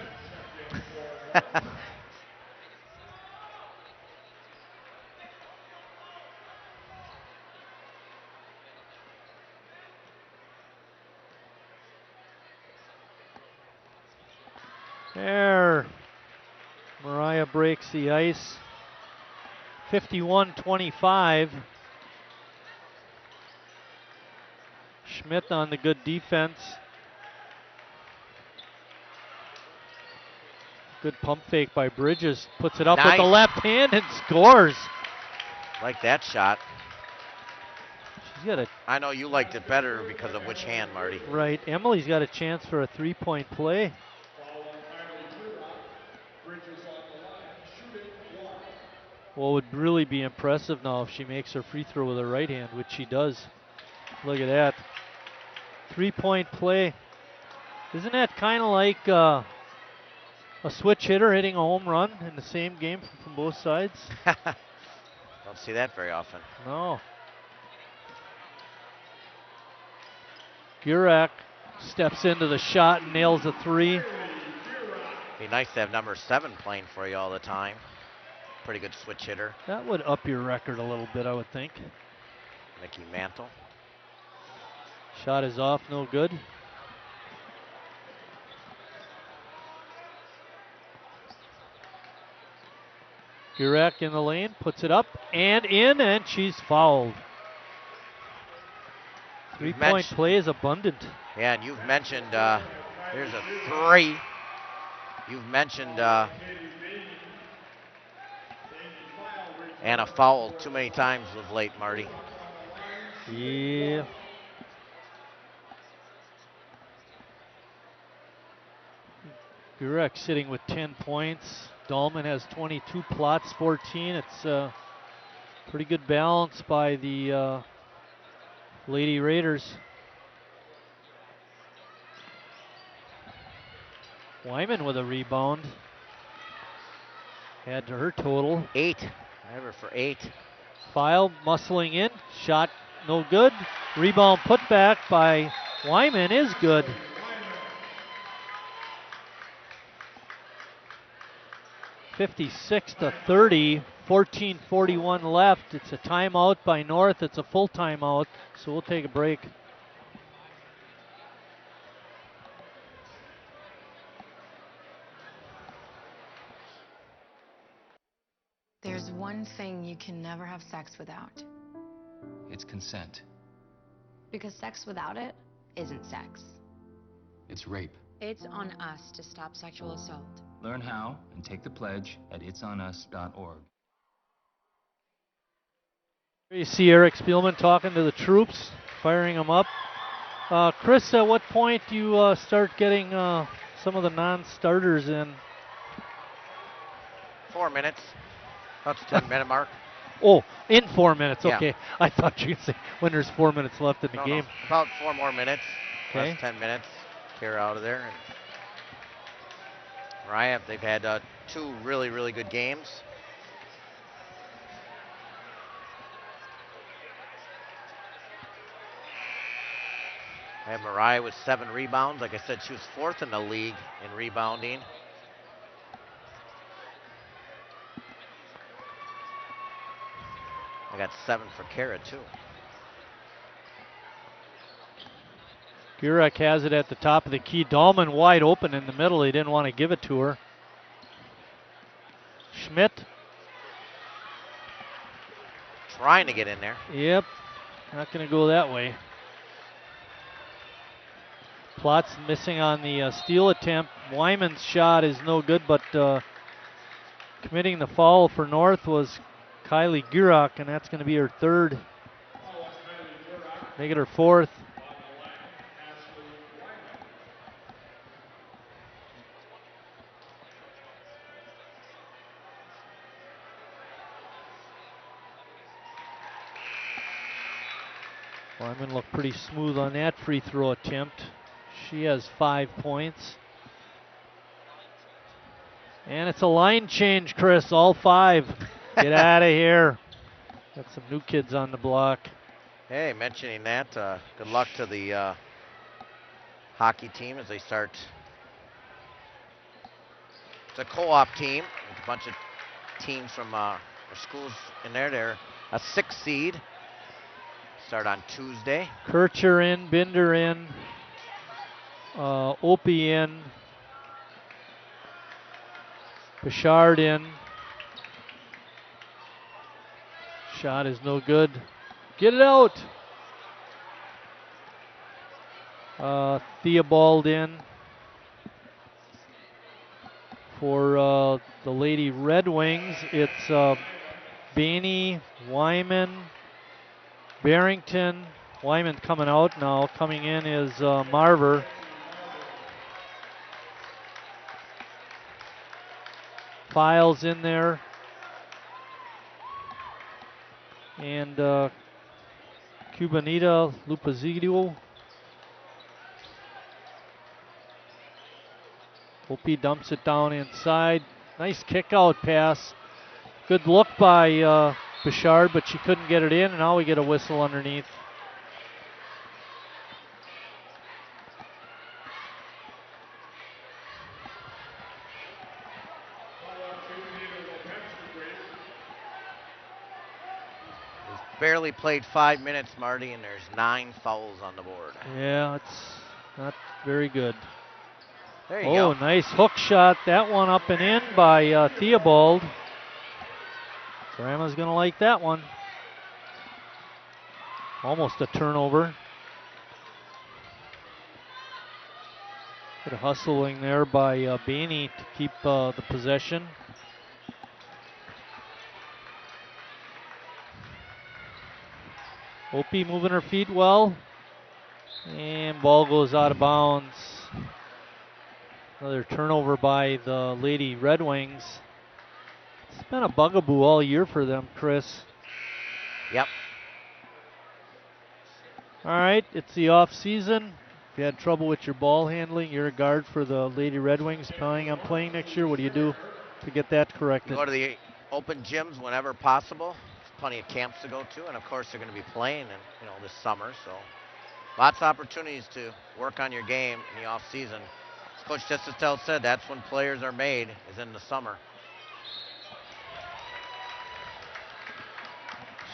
There. Mariah breaks the ice. 51-25. Schmidt on the good defense. Good pump fake by Bridges. Puts it up with the left hand and scores. Like that shot. She's got a. I know you liked it better because of which hand, Marty. Right. Emily's got a chance for a 3-point play. What would really be impressive now if she makes her free throw with her right hand, which she does. Look at that. 3-point play. Isn't that kind of like a switch hitter hitting a home run in the same game from both sides? Don't see that very often. No. Gurek steps into the shot and nails a 3. Be nice to have number 7 playing for you all the time. pretty good switch hitter. That would up your record a little bit, I would think. Mickey Mantle. Shot is off, no good. Gurek in the lane, puts it up and in, and she's fouled. 3-point play is abundant. Yeah, and you've mentioned, there's a 3. You've mentioned and a foul too many times of late, Marty. Yeah. Gurek sitting with 10 points. Dahlman has 22, Plotz 14. It's pretty good balance by the Lady Raiders. Wyman with a rebound. Add to her total. 8. Never for 8. File muscling in. Shot no good. Rebound put back by Wyman is good. (56-30). 14:41 left. It's a timeout by North. It's a full timeout, so we'll take a break. There's one thing you can never have sex without. It's consent. Because sex without it isn't sex. It's rape. It's on us to stop sexual assault. Learn how and take the pledge at itsonus.org. Here you see Eric Spielman talking to the troops, firing them up. Chris, at what point do you start getting some of the non-starters in? 4 minutes. That's the 10-minute mark. Oh, in 4 minutes. Yeah. Okay. I thought you could say when there's 4 minutes left in the game. No. About 4 more minutes. Okay. Less 10 minutes. Clear out of there. And Mariah, they've had 2 really, really good games. I have Mariah with 7 rebounds. Like I said, she was 4th in the league in rebounding. I got 7 for Kara, too. Gurek has it at the top of the key. Dahlman wide open in the middle. He didn't want to give it to her. Schmidt. Trying to get in there. Yep. Not going to go that way. Plotz missing on the steal attempt. Wyman's shot is no good, but committing the foul for North was Kylie Gurek, and that's going to be her 3rd. Make it her 4th. Wyman looked pretty smooth on that free throw attempt. She has 5 points. And it's a line change, Chris, all 5. Get out of here. Got some new kids on the block. Hey, mentioning that, good luck to the hockey team as they start. It's a co-op team. There's a bunch of teams from our schools in there. They're a 6 seed. Start on Tuesday. Kircher in, Binder in, Opie in, Bouchard in. Shot is no good. Get it out. Theobald in for the Lady Red Wings. It's Bainey, Wyman, Barrington. Wyman coming out now. Coming in is Marver. Files in there. And Cubanita Lupazio. Opie dumps it down inside. Nice kick out pass. Good look by Bouchard, but she couldn't get it in, and now we get a whistle underneath. barely played 5 minutes, Marty, and there's 9 fouls on the board. Yeah, it's not very good. There you go. Oh, nice hook shot. That one up and in by Theobald. Grandma's going to like that one. Almost a turnover. Bit of hustling there by Baney to keep the possession. Opie moving her feet well. And ball goes out of bounds. Another turnover by the Lady Red Wings. It's been a bugaboo all year for them, Chris. Yep. All right, it's the off season. If you had trouble with your ball handling, you're a guard for the Lady Red Wings. Planning on playing next year, what do you do to get that corrected? You go to the open gyms whenever possible. There's plenty of camps to go to, and of course they're going to be playing this summer. So lots of opportunities to work on your game in the off season. As Coach Desistel said, that's when players are made, is in the summer.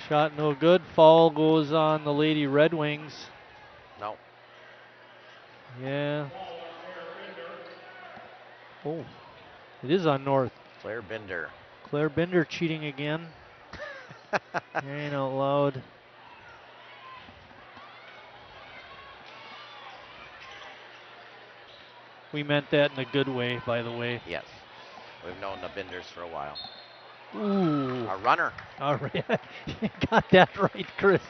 Shot no good. Foul goes on the Lady Red Wings. No. Yeah. Oh, it is on North. Claire Binder. Claire Binder cheating again. Ain't out loud. We meant that in a good way, by the way. Yes. We've known the Binders for a while. Ooh. A runner. All right. You got that right, Chris.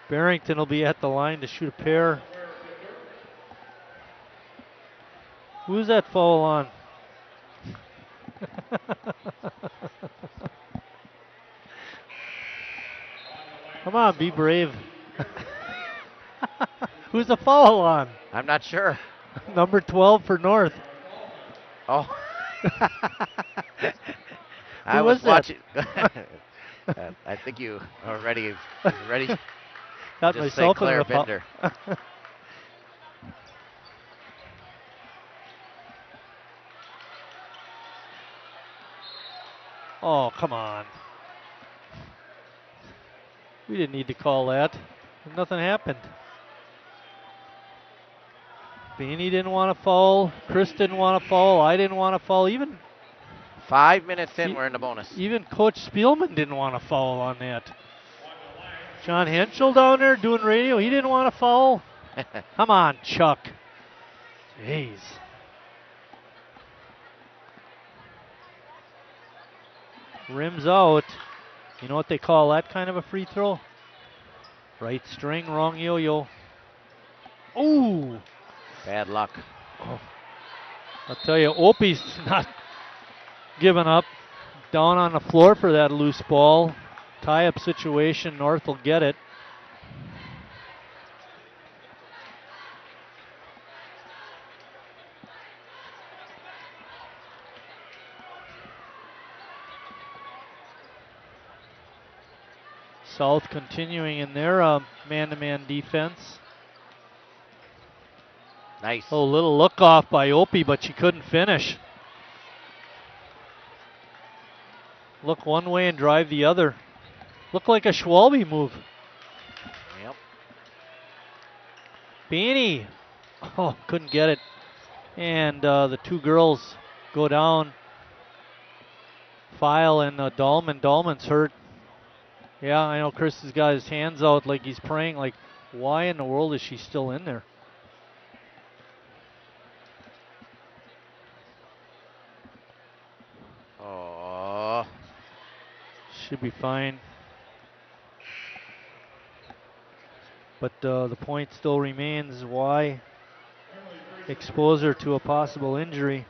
Barrington will be at the line to shoot a pair. Who's that foul on? Come on, be brave. Who's the foul on? I'm not sure. Number 12 for North. Oh. I was watching. I think you are ready. Got Just myself say Claire in the foul. Binder. Oh, come on. We didn't need to call that. Nothing happened. Beanie didn't want to foul. Chris didn't want to foul. I didn't want to foul. Even 5 minutes in, we're in the bonus. Even Coach Spielman didn't want to foul on that. John Henschel down there doing radio. He didn't want to foul. Come on, Chuck. Jeez. Rims out. You know what they call that kind of a free throw? Right string, wrong yo-yo. Ooh. Bad luck. Oh. I'll tell you, Opie's not giving up. Down on the floor for that loose ball. Tie-up situation. North will get it. South continuing in their man-to-man defense. Nice. Oh, little look off by Opie, but she couldn't finish. Look one way and drive the other. Looked like a Schwalbe move. Yep. Beanie. Oh, couldn't get it. And the two girls go down. File and Dahlman. Dahlman's hurt. Yeah, I know Chris has got his hands out like he's praying. Like, why in the world is she still in there? Oh. Should be fine. But the point still remains. Why expose her to a possible injury?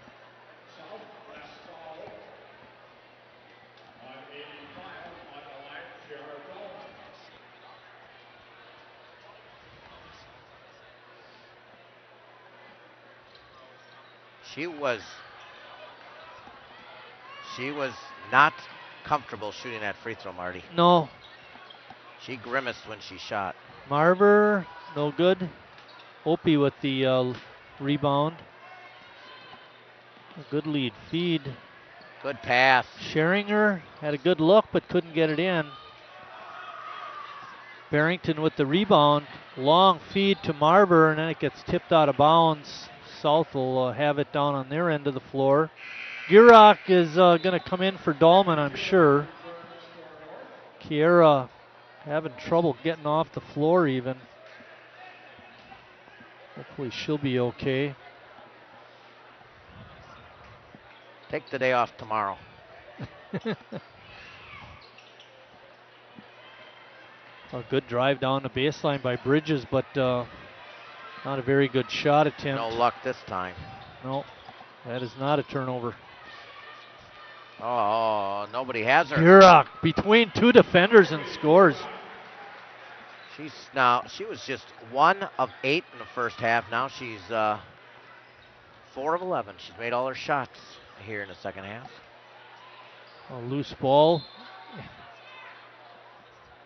She was not comfortable shooting that free throw, Marty. No. She grimaced when she shot. Marver, no good. Opie with the rebound. A good lead. Feed. Good pass. Scheringer had a good look but couldn't get it in. Barrington with the rebound. Long feed to Marber, and then it gets tipped out of bounds. South will have it down on their end of the floor. Gurok is going to come in for Dahlman, I'm sure. Kiera having trouble getting off the floor even. Hopefully she'll be okay. Take the day off tomorrow. A good drive down the baseline by Bridges, but not a very good shot attempt. No luck this time. No, that is not a turnover. Oh, nobody has her. Gurok between two defenders and scores. She was just 1 of 8 in the first half. Now she's 4 of 11. She's made all her shots here in the second half. A loose ball.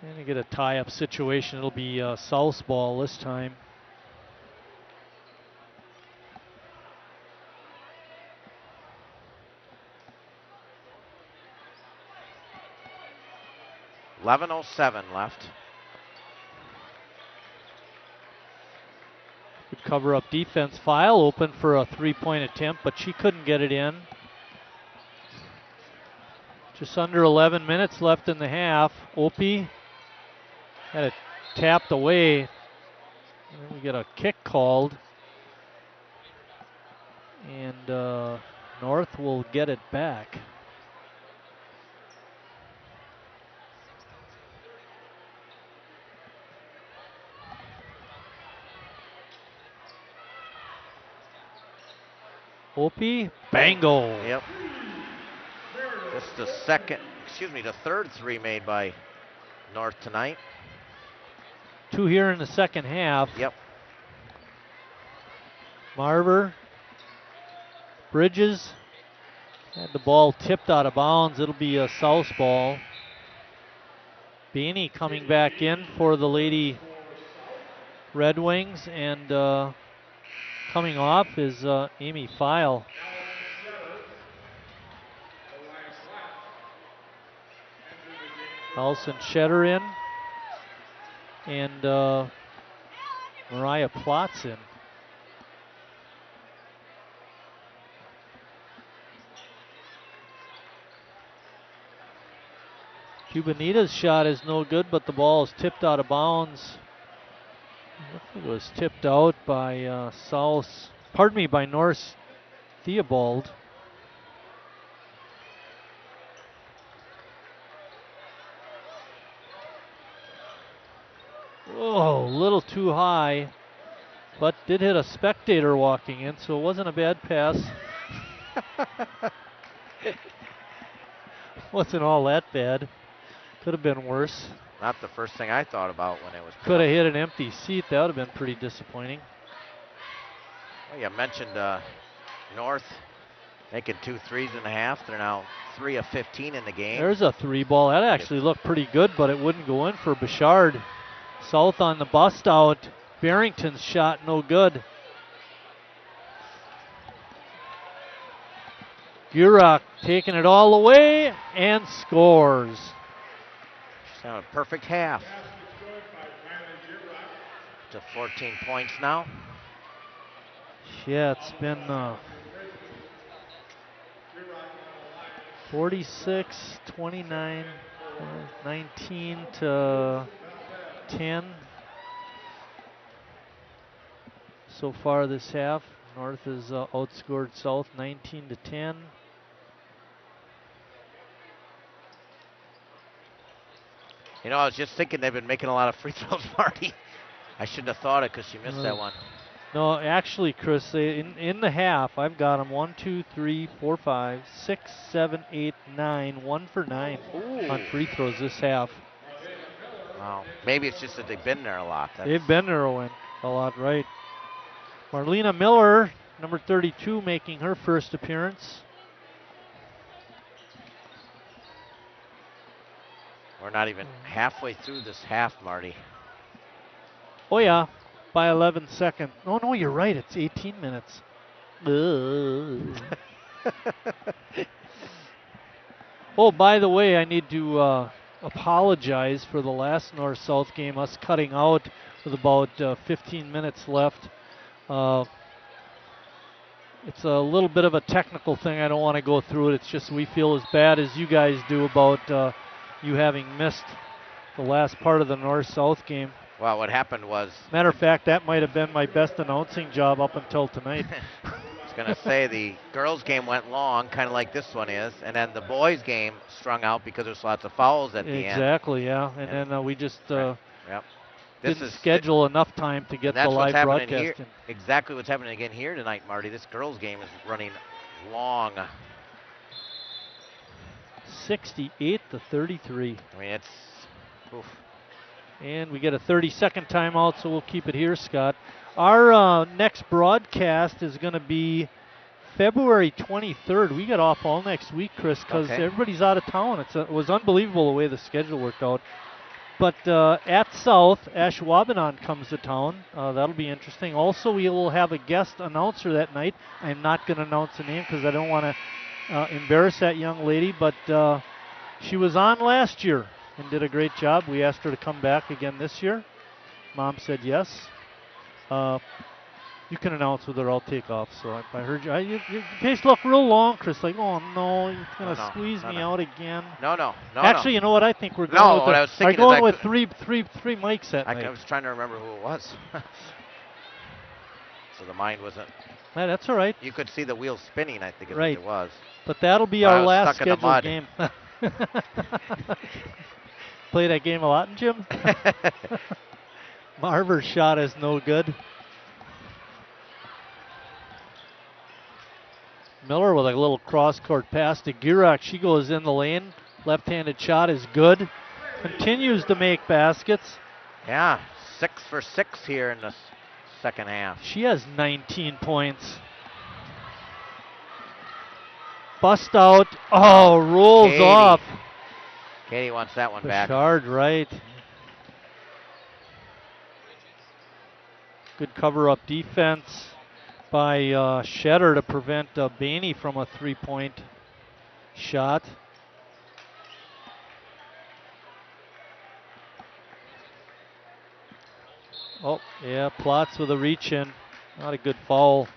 And you get a tie-up situation. It'll be South's ball this time. .11:07 left. Good cover-up defense. File open for a three-point attempt, but she couldn't get it in. Just under 11 minutes left in the half. Opie had it tapped away. And then we get a kick called. And North will get it back. Opie, bango. Yep. This is the third three made by North tonight. 2 here in the second half. Yep. Marber, Bridges had the ball tipped out of bounds. It'll be a South ball. Beanie coming back in for the Lady Red Wings, and coming off is Amy File. Allison Shetter in, and Mariah Plotz in. Cubanita's shot is no good, but the ball is tipped out of bounds. It was tipped out by by North Theobald. Oh, a little too high, but did hit a spectator walking in, so it wasn't a bad pass. Wasn't all that bad. Could have been worse. Not the first thing I thought about when it was. Could have hit an empty seat. That would have been pretty disappointing. Well, you mentioned North making 2 threes in the half. They're now 3 of 15 in the game. There's a 3 ball. That actually looked pretty good, but it wouldn't go in for Bouchard. South on the bust out. Barrington's shot no good. Gurok taking it all away and scores. She's having a perfect half. To 14 points now. Yeah, it's been 46, 29, 19 to 10 so far this half. North has outscored South 19 to 10. You know, I was just thinking they've been making a lot of free throws, Marty. I shouldn't have thought it because she missed that one. No, actually, Chris, in the half, I've got them 1, 2, 3, 4, 5, 6, 7, 8, 9, 1 for 9 on free throws this half. Wow. Maybe it's just that they've been there a lot. They've been there a lot, right. Marlena Miller, number 32, making her first appearance. We're not even halfway through this half, Marty. Oh, yeah, by 11 seconds. Oh, no, you're right. It's 18 minutes. Oh, by the way, I need to apologize for the last North-South game, us cutting out with about 15 minutes left. It's a little bit of a technical thing. I don't want to go through it. It's just we feel as bad as you guys do about you having missed the last part of the North-South game. Well, what happened was... Matter of fact, that might have been my best announcing job up until tonight. I was going to say the girls' game went long, kind of like this one is, and then the boys' game strung out because there's lots of fouls at the end. Exactly, yeah. And then we just yep. didn't schedule enough time to get the live broadcast in. Exactly what's happening again here tonight, Marty. This girls' game is running long. 68-33. I mean, it's... Oof. And we get a 30-second timeout, so we'll keep it here, Scott. Our next broadcast is going to be February 23rd. We get off all next week, Chris, because everybody's out of town. It was unbelievable the way the schedule worked out. But at South, Ashwaubenon comes to town. That'll be interesting. Also, we will have a guest announcer that night. I'm not going to announce the name because I don't want to embarrass that young lady, but she was on last year and did a great job. We asked her to come back again this year. Mom said yes. You can announce with her. I'll take off. So I heard you. Your face looked real long, Chris. Like, oh no, you're gonna squeeze me out again. No. Actually, you know what? I think we're going with. What I was thinking is with three mics that night. I was trying to remember who it was. So the mind wasn't. Yeah, that's all right. You could see the wheels spinning. I think is what it was. But that'll be our last scheduled game. Play that game a lot, Jim. Marver's shot is no good. Miller with a little cross-court pass to Gierak. She goes in the lane. Left-handed shot is good. Continues to make baskets. Yeah, 6 for 6 here in the second half. She has 19 points. Bust out. Oh, rolls off. Katie wants that one back. Bouchard, right. Good cover-up defense by Shetter to prevent Bainey from a three-point shot. Oh, yeah, Plotz with a reach-in. Not a good foul.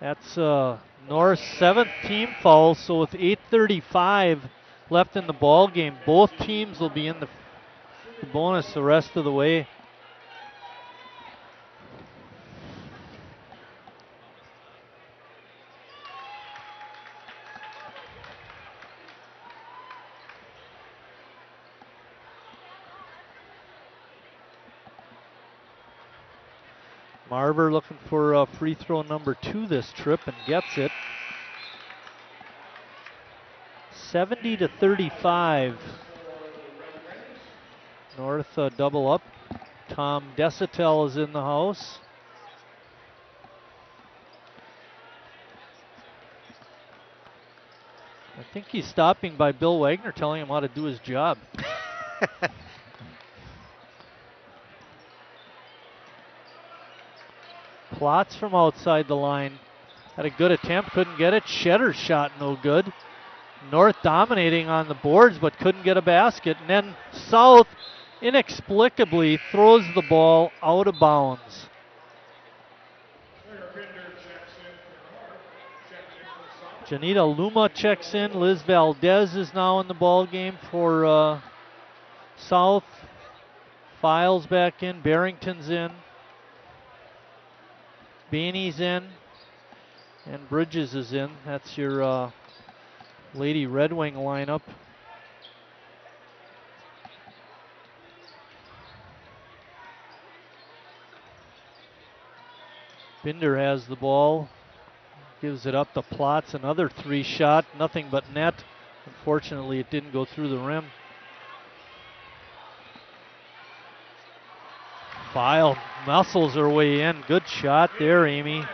That's North's 7th team foul, so with 8:35 left in the ball game, both teams will be in the bonus the rest of the way. Marver looking for free throw number 2 this trip and gets it. 70-35. North double up. Tom Desatel is in the house. I think he's stopping by Bill Wagner, telling him how to do his job. Plotz from outside the line. Had a good attempt, couldn't get it. Shetter's shot no good. North dominating on the boards, but couldn't get a basket. And then South inexplicably throws the ball out of bounds. Janita Luma checks in. Liz Valdez is now in the ball game for South. Files back in. Barrington's in. Bainey's in. And Bridges is in. That's your Lady Red Wing lineup. Binder has the ball. Gives it up to Plotz. Another 3-shot. Nothing but net. Unfortunately, it didn't go through the rim. File muscles her way in. Good shot there, Amy.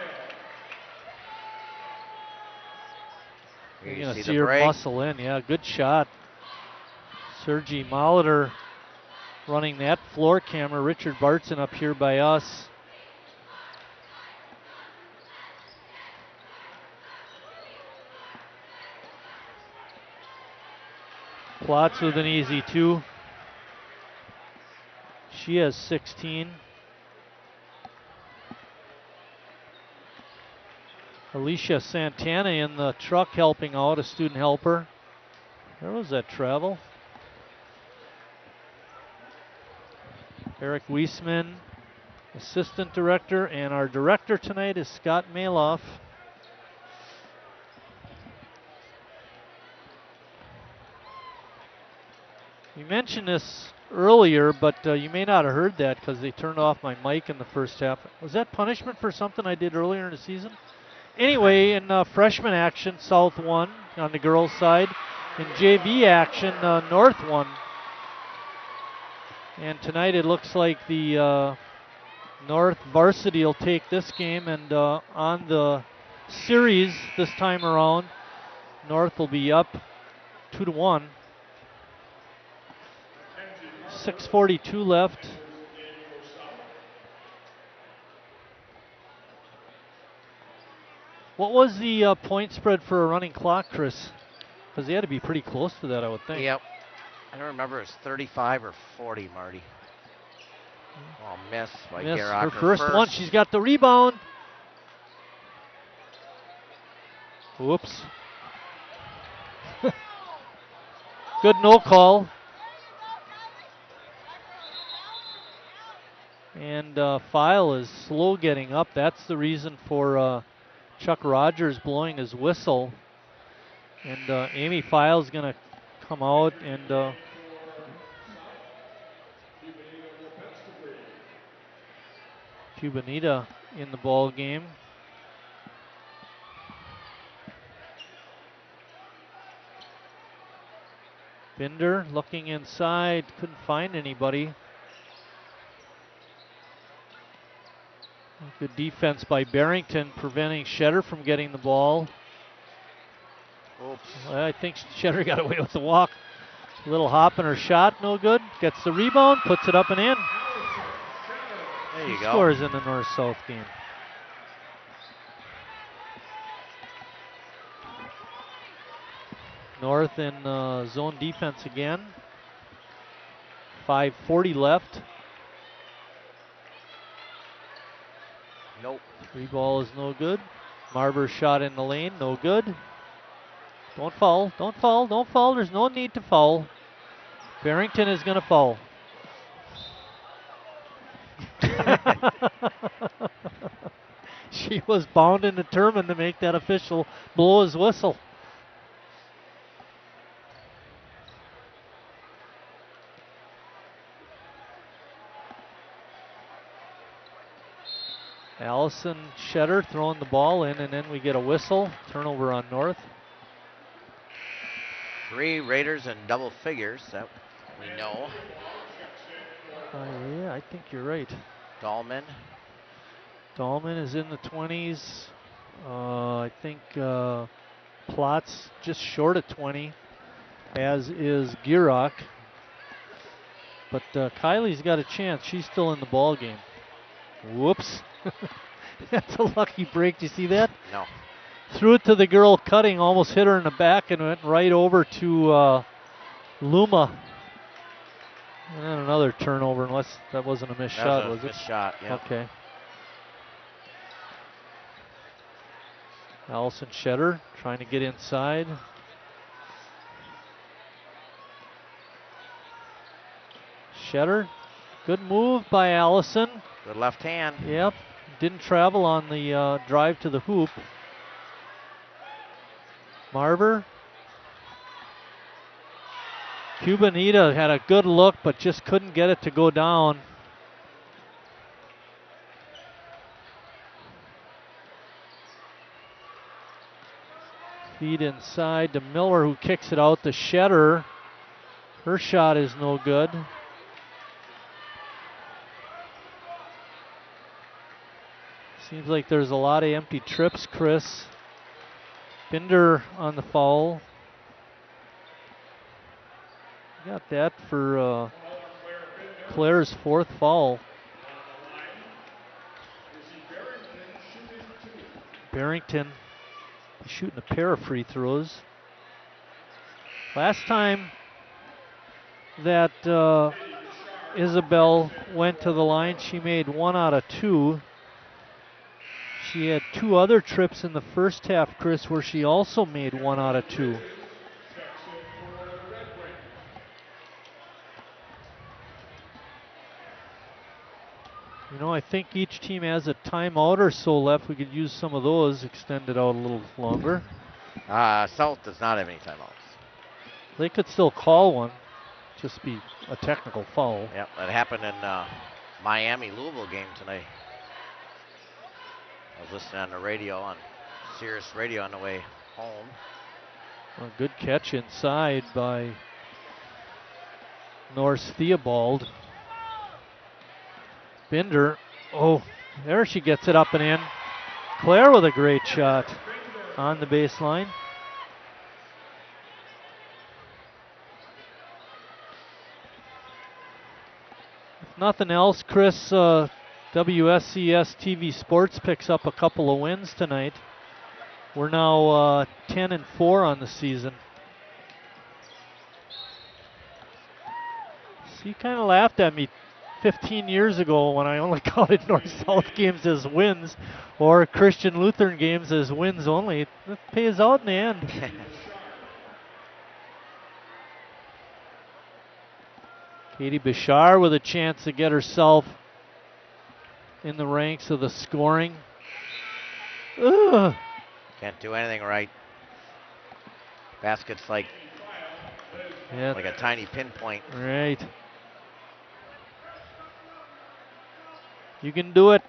You're going to see her muscle in. Yeah, good shot. Sergey Molitor running that floor camera. Richard Bartson up here by us. Plotz with an easy 2. She has 16. Alicia Santana in the truck helping out, a student helper. Where was that travel? Eric Wiesman, assistant director, and our director tonight is Scott Maloff. You mentioned this earlier, but you may not have heard that because they turned off my mic in the first half. Was that punishment for something I did earlier in the season? Anyway, in freshman action, South won on the girls' side. In JV action, North won. And tonight it looks like the North varsity will take this game, and on the series this time around, North will be up 2-1. 6:42 left. What was the point spread for a running clock, Chris? Because they had to be pretty close to that, I would think. Yep. I don't remember, it's 35 or 40, Marty. Oh, miss by Miss Garock. her first one. She's got the rebound. Whoops. Good no call. And File is slow getting up. That's the reason for Chuck Rogers blowing his whistle. And Amy File's going to come out and Cubanita in the ball game. Binder looking inside, couldn't find anybody. Good defense by Barrington, preventing Shetter from getting the ball. Oops. I think Shetter got away with the walk. A little hop in her shot, no good. Gets the rebound, puts it up and in. There you She go. scores in the North-South game. North in zone defense again. 5:40 left. Nope. Three ball is no good. Marber's shot in the lane, no good. Don't foul, don't foul, don't foul. There's no need to foul. Barrington is going to foul. She was bound and determined to make that official blow his whistle. Allison Shetter throwing the ball in, and then we get a whistle. Turnover on North. 3 Raiders in double figures, that we know. Yeah, I think you're right. Dahlman. Dahlman is in the 20s. I think Plotz just short of 20, as is Gierach. But Kylie's got a chance. She's still in the ball game. Whoops. That's a lucky break. Do you see that? No. Threw it to the girl cutting, almost hit her in the back, and went right over to Luma. And then another turnover, unless that wasn't a missed shot, was it? Missed shot, yeah. Okay. Allison Shetter trying to get inside. Shetter, good move by Allison. Good left hand. Yep, didn't travel on the drive to the hoop. Marber. Cubanita had a good look, but just couldn't get it to go down. Feed inside to Miller, who kicks it out to Shetter. Her shot is no good. Seems like there's a lot of empty trips, Chris. Binder on the foul. Got that for Claire's 4th foul. Barrington shooting a pair of free throws. Last time that Isabel went to the line. She made 1 out of 2. She had 2 other trips in the first half, Chris, where she also made 1 out of 2. You know, I think each team has a timeout or so left. We could use some of those, extend it out a little longer. South does not have any timeouts. They could still call one, just be a technical foul. Yep, that happened in Miami-Louisville game tonight. I was listening on the radio, on Sirius Radio on the way home. A good catch inside by Norse Theobald. Binder, oh, there she gets it up and in. Claire with a great shot on the baseline. If nothing else, Chris, WSCS TV Sports picks up a couple of wins tonight. We're now 10-4 on the season. So you kind of laughed at me 15 years ago when I only counted North-South games as wins or Christian Lutheran games as wins only. It pays out in the end. Katie Bishar with a chance to get herself in the ranks of the scoring. Ugh. Can't do anything right. Basket's like a tiny pinpoint. Right. You can do it.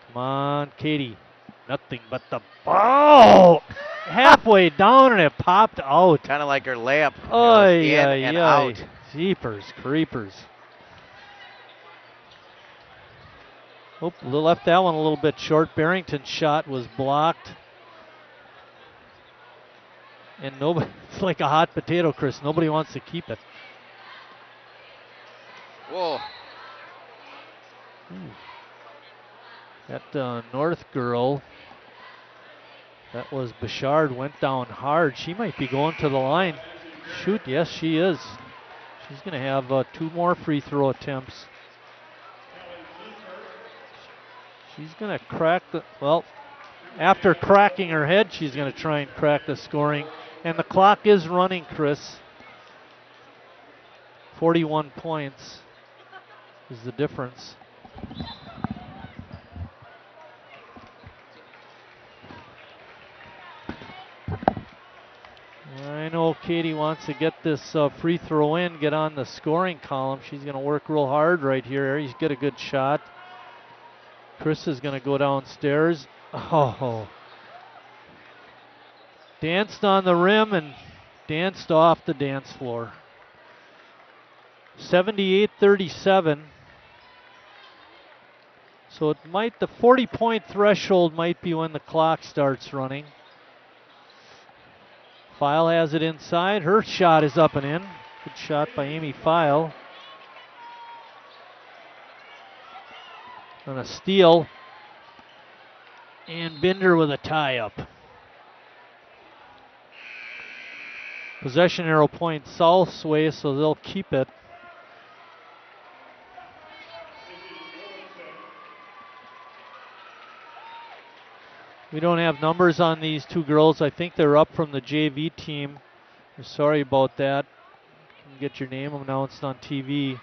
Come on, Katie. Nothing but the ball. Halfway down and it popped out. Kind of like her layup. In and out. Jeepers creepers. Oh, left that one a little bit short. Barrington's shot was blocked. And nobody, it's like a hot potato, Chris. Nobody wants to keep it. Whoa. That North girl, that was Bouchard, went down hard. She might be going to the line. Shoot, yes, she is. She's going to have 2 more free throw attempts. She's going to crack the, well, after cracking her head, she's going to try and crack the scoring. And the clock is running, Chris. 41 points is the difference. I know Katie wants to get this free throw in, get on the scoring column. She's going to work real hard right here. He's got a good shot. Chris is going to go downstairs. Oh. Danced on the rim and danced off the dance floor. 78-37. So it might, the 40-point threshold might be when the clock starts running. File has it inside. Her shot is up and in. Good shot by Amy File. On a steal. And Binder with a tie-up. Possession arrow points south way, so they'll keep it. We don't have numbers on these 2 girls. I think they're up from the JV team. We're sorry about that. You can get your name announced on TV.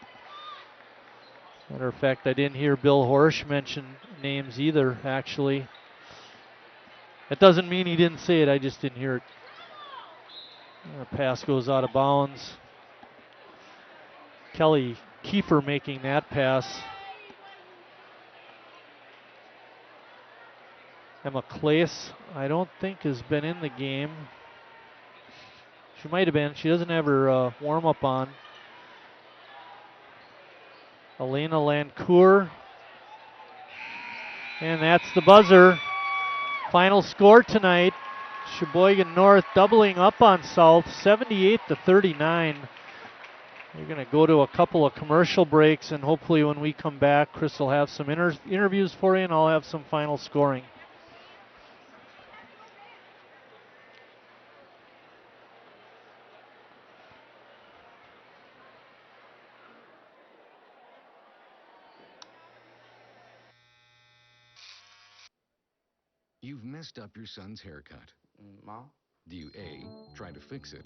Matter of fact, I didn't hear Bill Horsch mention names either, actually. That doesn't mean he didn't say it, I just didn't hear it. The pass goes out of bounds. Kelly Kiefer making that pass. Emma Claes, I don't think has been in the game. She might have been. She doesn't have her warm-up on. Elena Lancourt. And that's the buzzer. Final score tonight. Sheboygan North doubling up on South, 78-39. We're going to go to a couple of commercial breaks, and hopefully when we come back, Chris will have some interviews for you, and I'll have some final scoring. You've messed up your son's haircut. Mom? Do you A, try to fix it?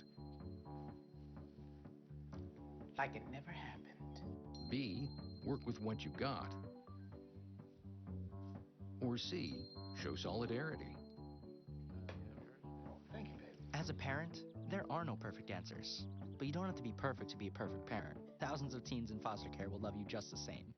Like it never happened. B, work with what you got? Or C, show solidarity? Thank you, baby. As a parent, there are no perfect answers. But you don't have to be perfect to be a perfect parent. Thousands of teens in foster care will love you just the same.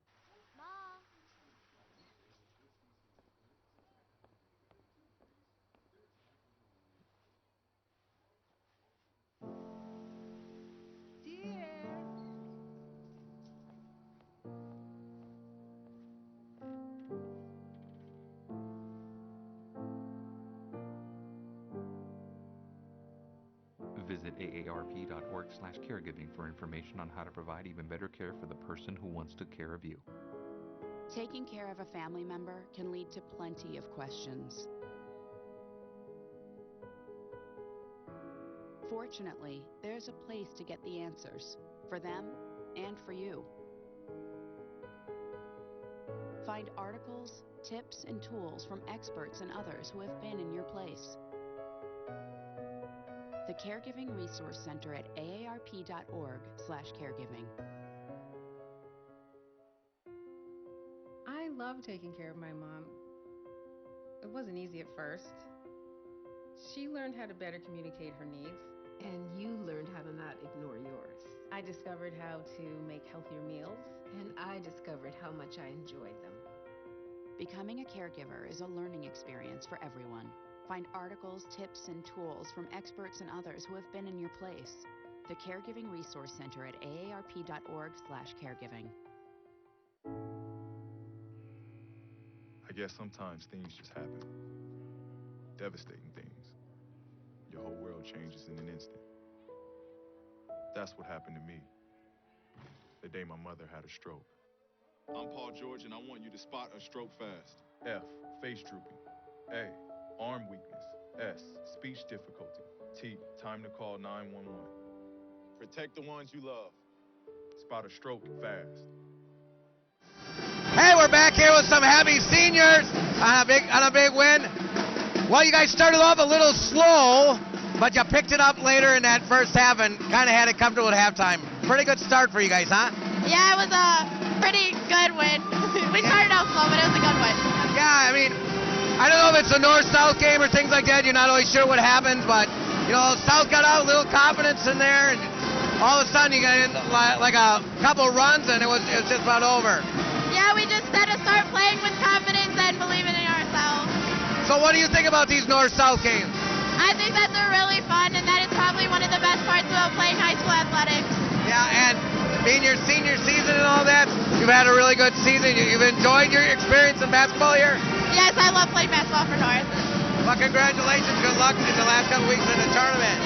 Visit aarp.org/caregiving for information on how to provide even better care for the person who wants to care of you. Taking care of a family member can lead to plenty of questions. Fortunately, there's a place to get the answers, for them and for you. Find articles, tips, and tools from experts and others who have been in your place. The Caregiving Resource Center at aarp.org/caregiving. I love taking care of my mom. It wasn't easy at first. She learned how to better communicate her needs. And you learned how to not ignore yours. I discovered how to make healthier meals. And I discovered how much I enjoyed them. Becoming a caregiver is a learning experience for everyone. Find articles, tips, and tools from experts and others who have been in your place. The Caregiving Resource Center at aarp.org/caregiving. I guess sometimes things just happen. Devastating things. Your whole world changes in an instant. That's what happened to me the day my mother had a stroke. I'm Paul George, and I want you to spot a stroke fast. F, face drooping. A, arm weakness. S, speech difficulty. T, time to call 911. Protect the ones you love. Spot a stroke fast. Hey, we're back here with some happy seniors on a big win. Well, you guys started off a little slow, but you picked it up later in that first half and kind of had it comfortable at halftime. Pretty good start for you guys, huh? Yeah, it was a pretty good win. We started out slow, but it was a good win. Yeah, I mean, I don't know if it's a north-south game or things like that. You're not always sure what happens, but, you know, South got out, a little confidence in there, and all of a sudden you got in like a couple runs, and it was just about over. Yeah, we just had to start playing with confidence and believing in ourselves. So what do you think about these north-south games? I think that they're really fun, and that is probably one of the best parts about playing high school athletics. Yeah, and being your senior season and all that, you've had a really good season. You've enjoyed your experience in basketball here? Yes, I love playing basketball for North. Well, congratulations. Good luck in the last couple weeks in the tournament.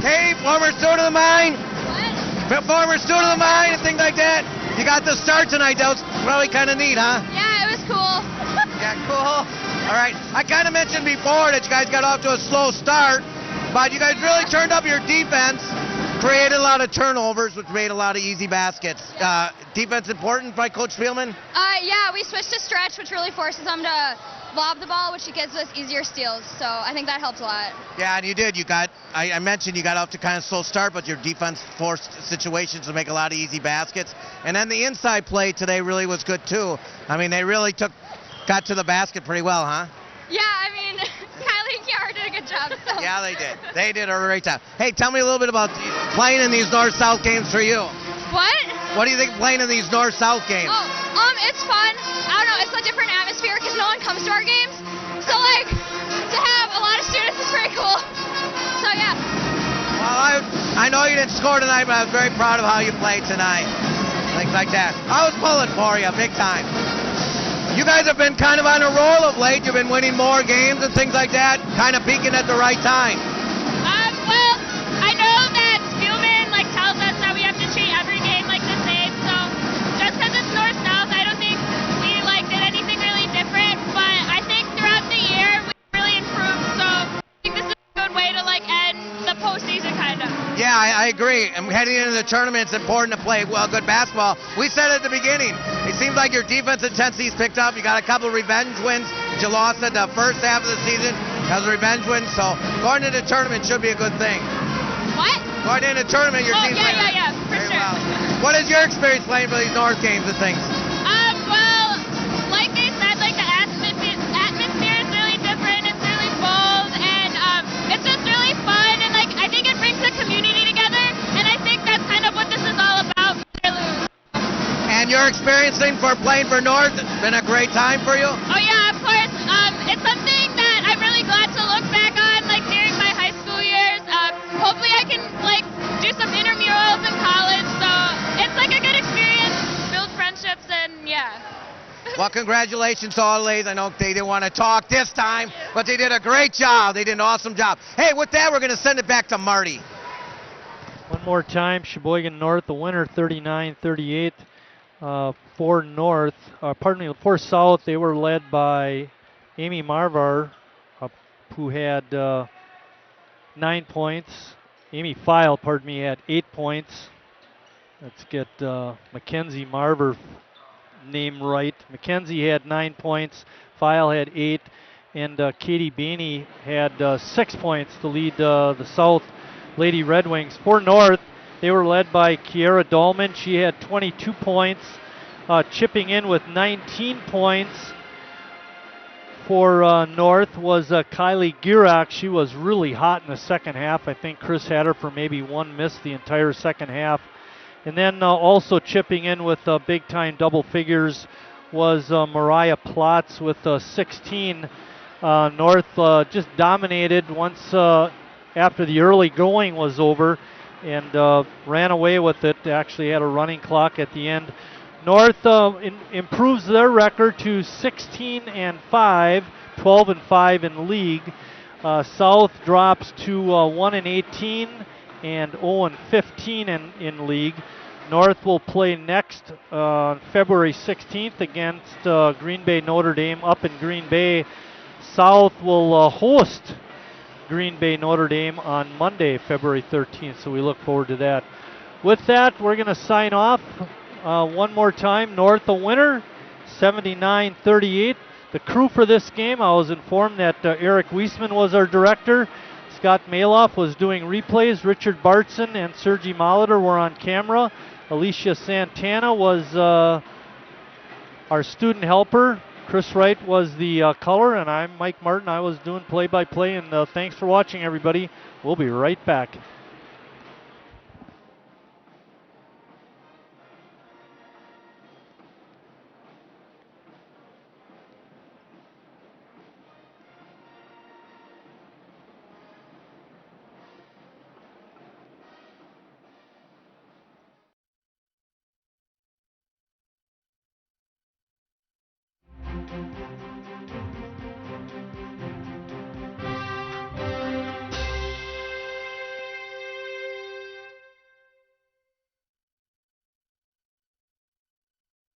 Hey, former student of the mine. What? Former student of the mine and things like that. You got the start tonight. That was probably kind of neat, huh? Yeah, it was cool. Yeah, cool. All right. I kind of mentioned before that you guys got off to a slow start, but you guys really turned up your defense, created a lot of turnovers, which made a lot of easy baskets. Defense important by Coach Spielman? Yeah, we switched to stretch, which really forces them to lob the ball, which gives us easier steals. So I think that helps a lot. Yeah, and you did. I mentioned you got off to kind of slow start, but your defense forced situations to make a lot of easy baskets. And then the inside play today really was good too. I mean, they really got to the basket pretty well, huh? Yeah, I mean, Kylie and Kiara did a good job. So. Yeah, they did. They did a great job. Hey, tell me a little bit about playing in these north-south games for you. What? What do you think playing in these north-south games? It's fun. I don't know, it's a different atmosphere because no one comes to our games. So, like, to have a lot of students is pretty cool. So, yeah. Well, I know you didn't score tonight, but I was very proud of how you played tonight. Things like that. I was pulling for you big time. You guys have been kind of on a roll of late. You've been winning more games and things like that, kind of peaking at the right time. Well, I know that Spielman tells us that we have to treat every game like the same. So just because it's north-south, I don't think we did anything really different. But I think throughout the year we really improved. So I think this is a good way to end the postseason kind of. Yeah, I agree. And heading into the tournament, it's important to play good basketball. We said at the beginning, it seems like your defense intensity's picked up. You got a couple of revenge wins But you lost in the first half of the season as a revenge win, so going into the tournament should be a good thing. What? Going into the tournament, your team's playing. Yeah, for Very sure. well. What is your experience playing for these North games and things? Well, like I said, like the atmosphere is really different. It's really bold, and it's just really fun. And like I think it brings the community together, and I think that's kind of what this is all about. And your experience for playing for North, it's been a great time for you? Oh yeah, of course. It's something that I'm really glad to look back on, like during my high school years. Hopefully I can like do some intramurals in college. So it's like a good experience, build friendships, and yeah. Well, congratulations to all the ladies. I know they didn't want to talk this time, but they did a great job. They did an awesome job. Hey, with that, we're going to send it back to Marty. One more time, Sheboygan North, the winner, 39-38. For North, for South, they were led by Amy Marvar, who had 9 points. Amy File, had 8 points. Let's get Mackenzie Marvar name right. Mackenzie had 9 points, File had 8, and Katie Bainey had 6 points to lead the South Lady Red Wings. For North, they were led by Kiera Dahlman. She had 22 points, chipping in with 19 points. For North was Kylie Girak. She was really hot in the second half. I think Chris had her for maybe one miss the entire second half. And then also chipping in with big-time double figures was Mariah Plotz with 16. North just dominated once after the early going was over and ran away with it. They actually had a running clock at the end. North improves their record to 16-5, 12-5 in the league. South drops to 1-18 and 0-15 in league. North will play next February 16th against Green Bay Notre Dame up in Green Bay. South will host Green Bay Notre Dame on Monday, February 13th, so we look forward to that. With that, we're going to sign off one more time. North the winner, 79-38. The crew for this game, I was informed that Eric Wiesman was our director. Scott Maloff was doing replays. Richard Bartson and Sergi Molitor were on camera. Alicia Santana was our student helper. Chris Wright was the color, and I'm Mike Martin. I was doing play-by-play, and thanks for watching, everybody. We'll be right back.